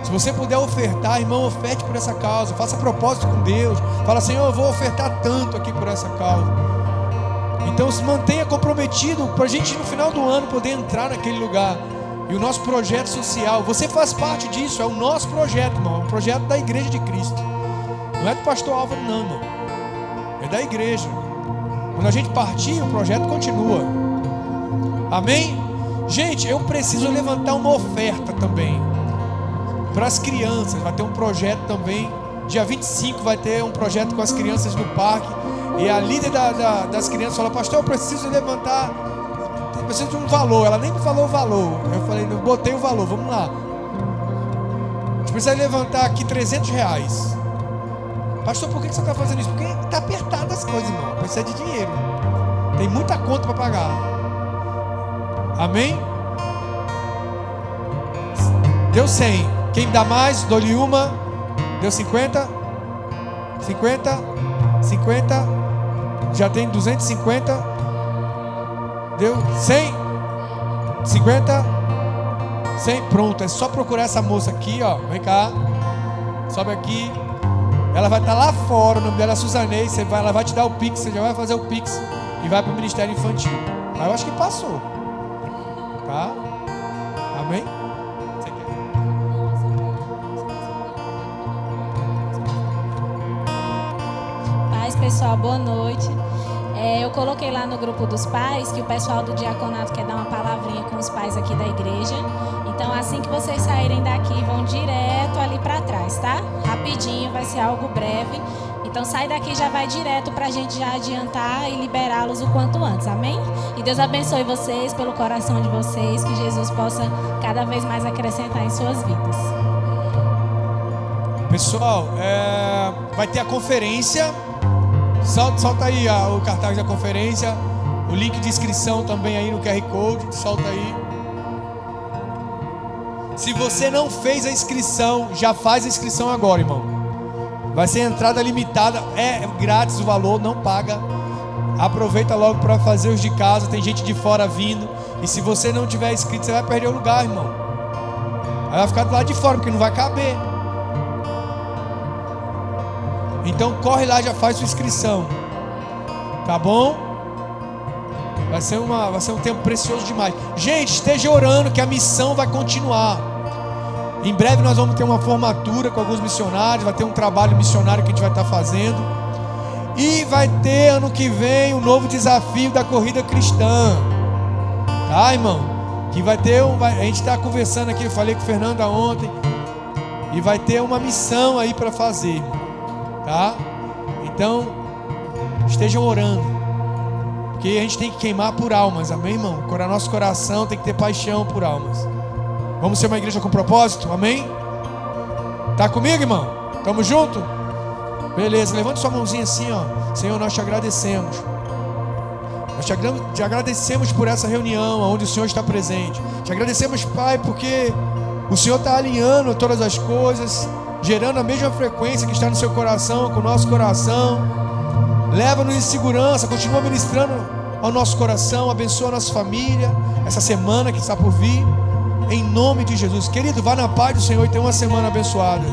Se você puder ofertar, irmão, oferte por essa causa. Faça propósito com Deus. Fala, Senhor, eu vou ofertar tanto aqui por essa causa. Então se mantenha comprometido para a gente no final do ano poder entrar naquele lugar. E o nosso projeto social, você faz parte disso. É o nosso projeto, irmão. É um projeto da Igreja de Cristo. Não é do pastor Álvaro, não, irmão. É da igreja. Quando a gente partir, o projeto continua. Amém? Gente, eu preciso levantar uma oferta também para as crianças. Vai ter um projeto também. Dia 25 vai ter um projeto com as crianças no parque. E a líder das crianças falou: pastor, eu preciso levantar, eu preciso de um valor. Ela nem me falou o valor. Eu falei, eu botei o valor, vamos lá. A gente precisa levantar aqui R$300. Pastor, por que você está fazendo isso? Porque está apertado as coisas, irmão. Precisa de dinheiro. Tem muita conta para pagar. Amém? Deu 100. Quem dá mais, dou-lhe uma. Deu 50. 50. 50. Já tem 250. Deu 100. 50. 100. Pronto. É só procurar essa moça aqui, ó. Vem cá. Sobe aqui. Ela vai estar lá fora, o nome dela é Suzanei. Ela vai te dar o Pix, você já vai fazer o Pix e vai para o Ministério Infantil. Aí eu acho que passou. Tá? Amém? Você quer? Paz, pessoal, boa noite. Eu coloquei lá no grupo dos pais que o pessoal do diaconato quer dar uma palavrinha com os pais aqui da igreja. Então, assim que vocês saírem daqui, vão direto ali para trás, tá? Rapidinho, vai ser algo breve. Então, sai daqui, já vai direto para a gente já adiantar e liberá-los o quanto antes, amém? E Deus abençoe vocês pelo coração de vocês, que Jesus possa cada vez mais acrescentar em suas vidas. Pessoal, vai ter a conferência. Solta aí o cartaz da conferência. O link de inscrição também aí no QR Code. Solta aí. Se você não fez a inscrição, já faz a inscrição agora, irmão. Vai ser entrada limitada. É grátis o valor, não paga. Aproveita logo para fazer os de casa. Tem gente de fora vindo. E se você não tiver inscrito, você vai perder o lugar, irmão. Aí vai ficar do lado de fora, porque não vai caber. Então corre lá, já faz sua inscrição. Tá bom? Vai ser um tempo precioso demais. Gente, esteja orando que a missão vai continuar. Em breve nós vamos ter uma formatura com alguns missionários. Vai ter um trabalho missionário que a gente vai estar fazendo. E vai ter ano que vem um novo desafio da corrida cristã. Tá, irmão? Que vai ter a gente está conversando aqui, eu falei com o Fernanda ontem. E vai ter uma missão aí para fazer. Tá? Então, estejam orando, porque a gente tem que queimar por almas, amém, irmão? Nosso coração tem que ter paixão por almas. Vamos ser uma igreja com propósito, amém? Tá comigo, irmão? Tamo junto? Beleza, levante sua mãozinha assim, ó. Senhor, nós te agradecemos. Nós te agradecemos por essa reunião onde o Senhor está presente. Te agradecemos, Pai, porque o Senhor está alinhando todas as coisas, gerando a mesma frequência que está no seu coração, com o nosso coração. Leva-nos em segurança, continua ministrando ao nosso coração, abençoa a nossa família, essa semana que está por vir, em nome de Jesus. Querido, vá na paz do Senhor e tenha uma semana abençoada.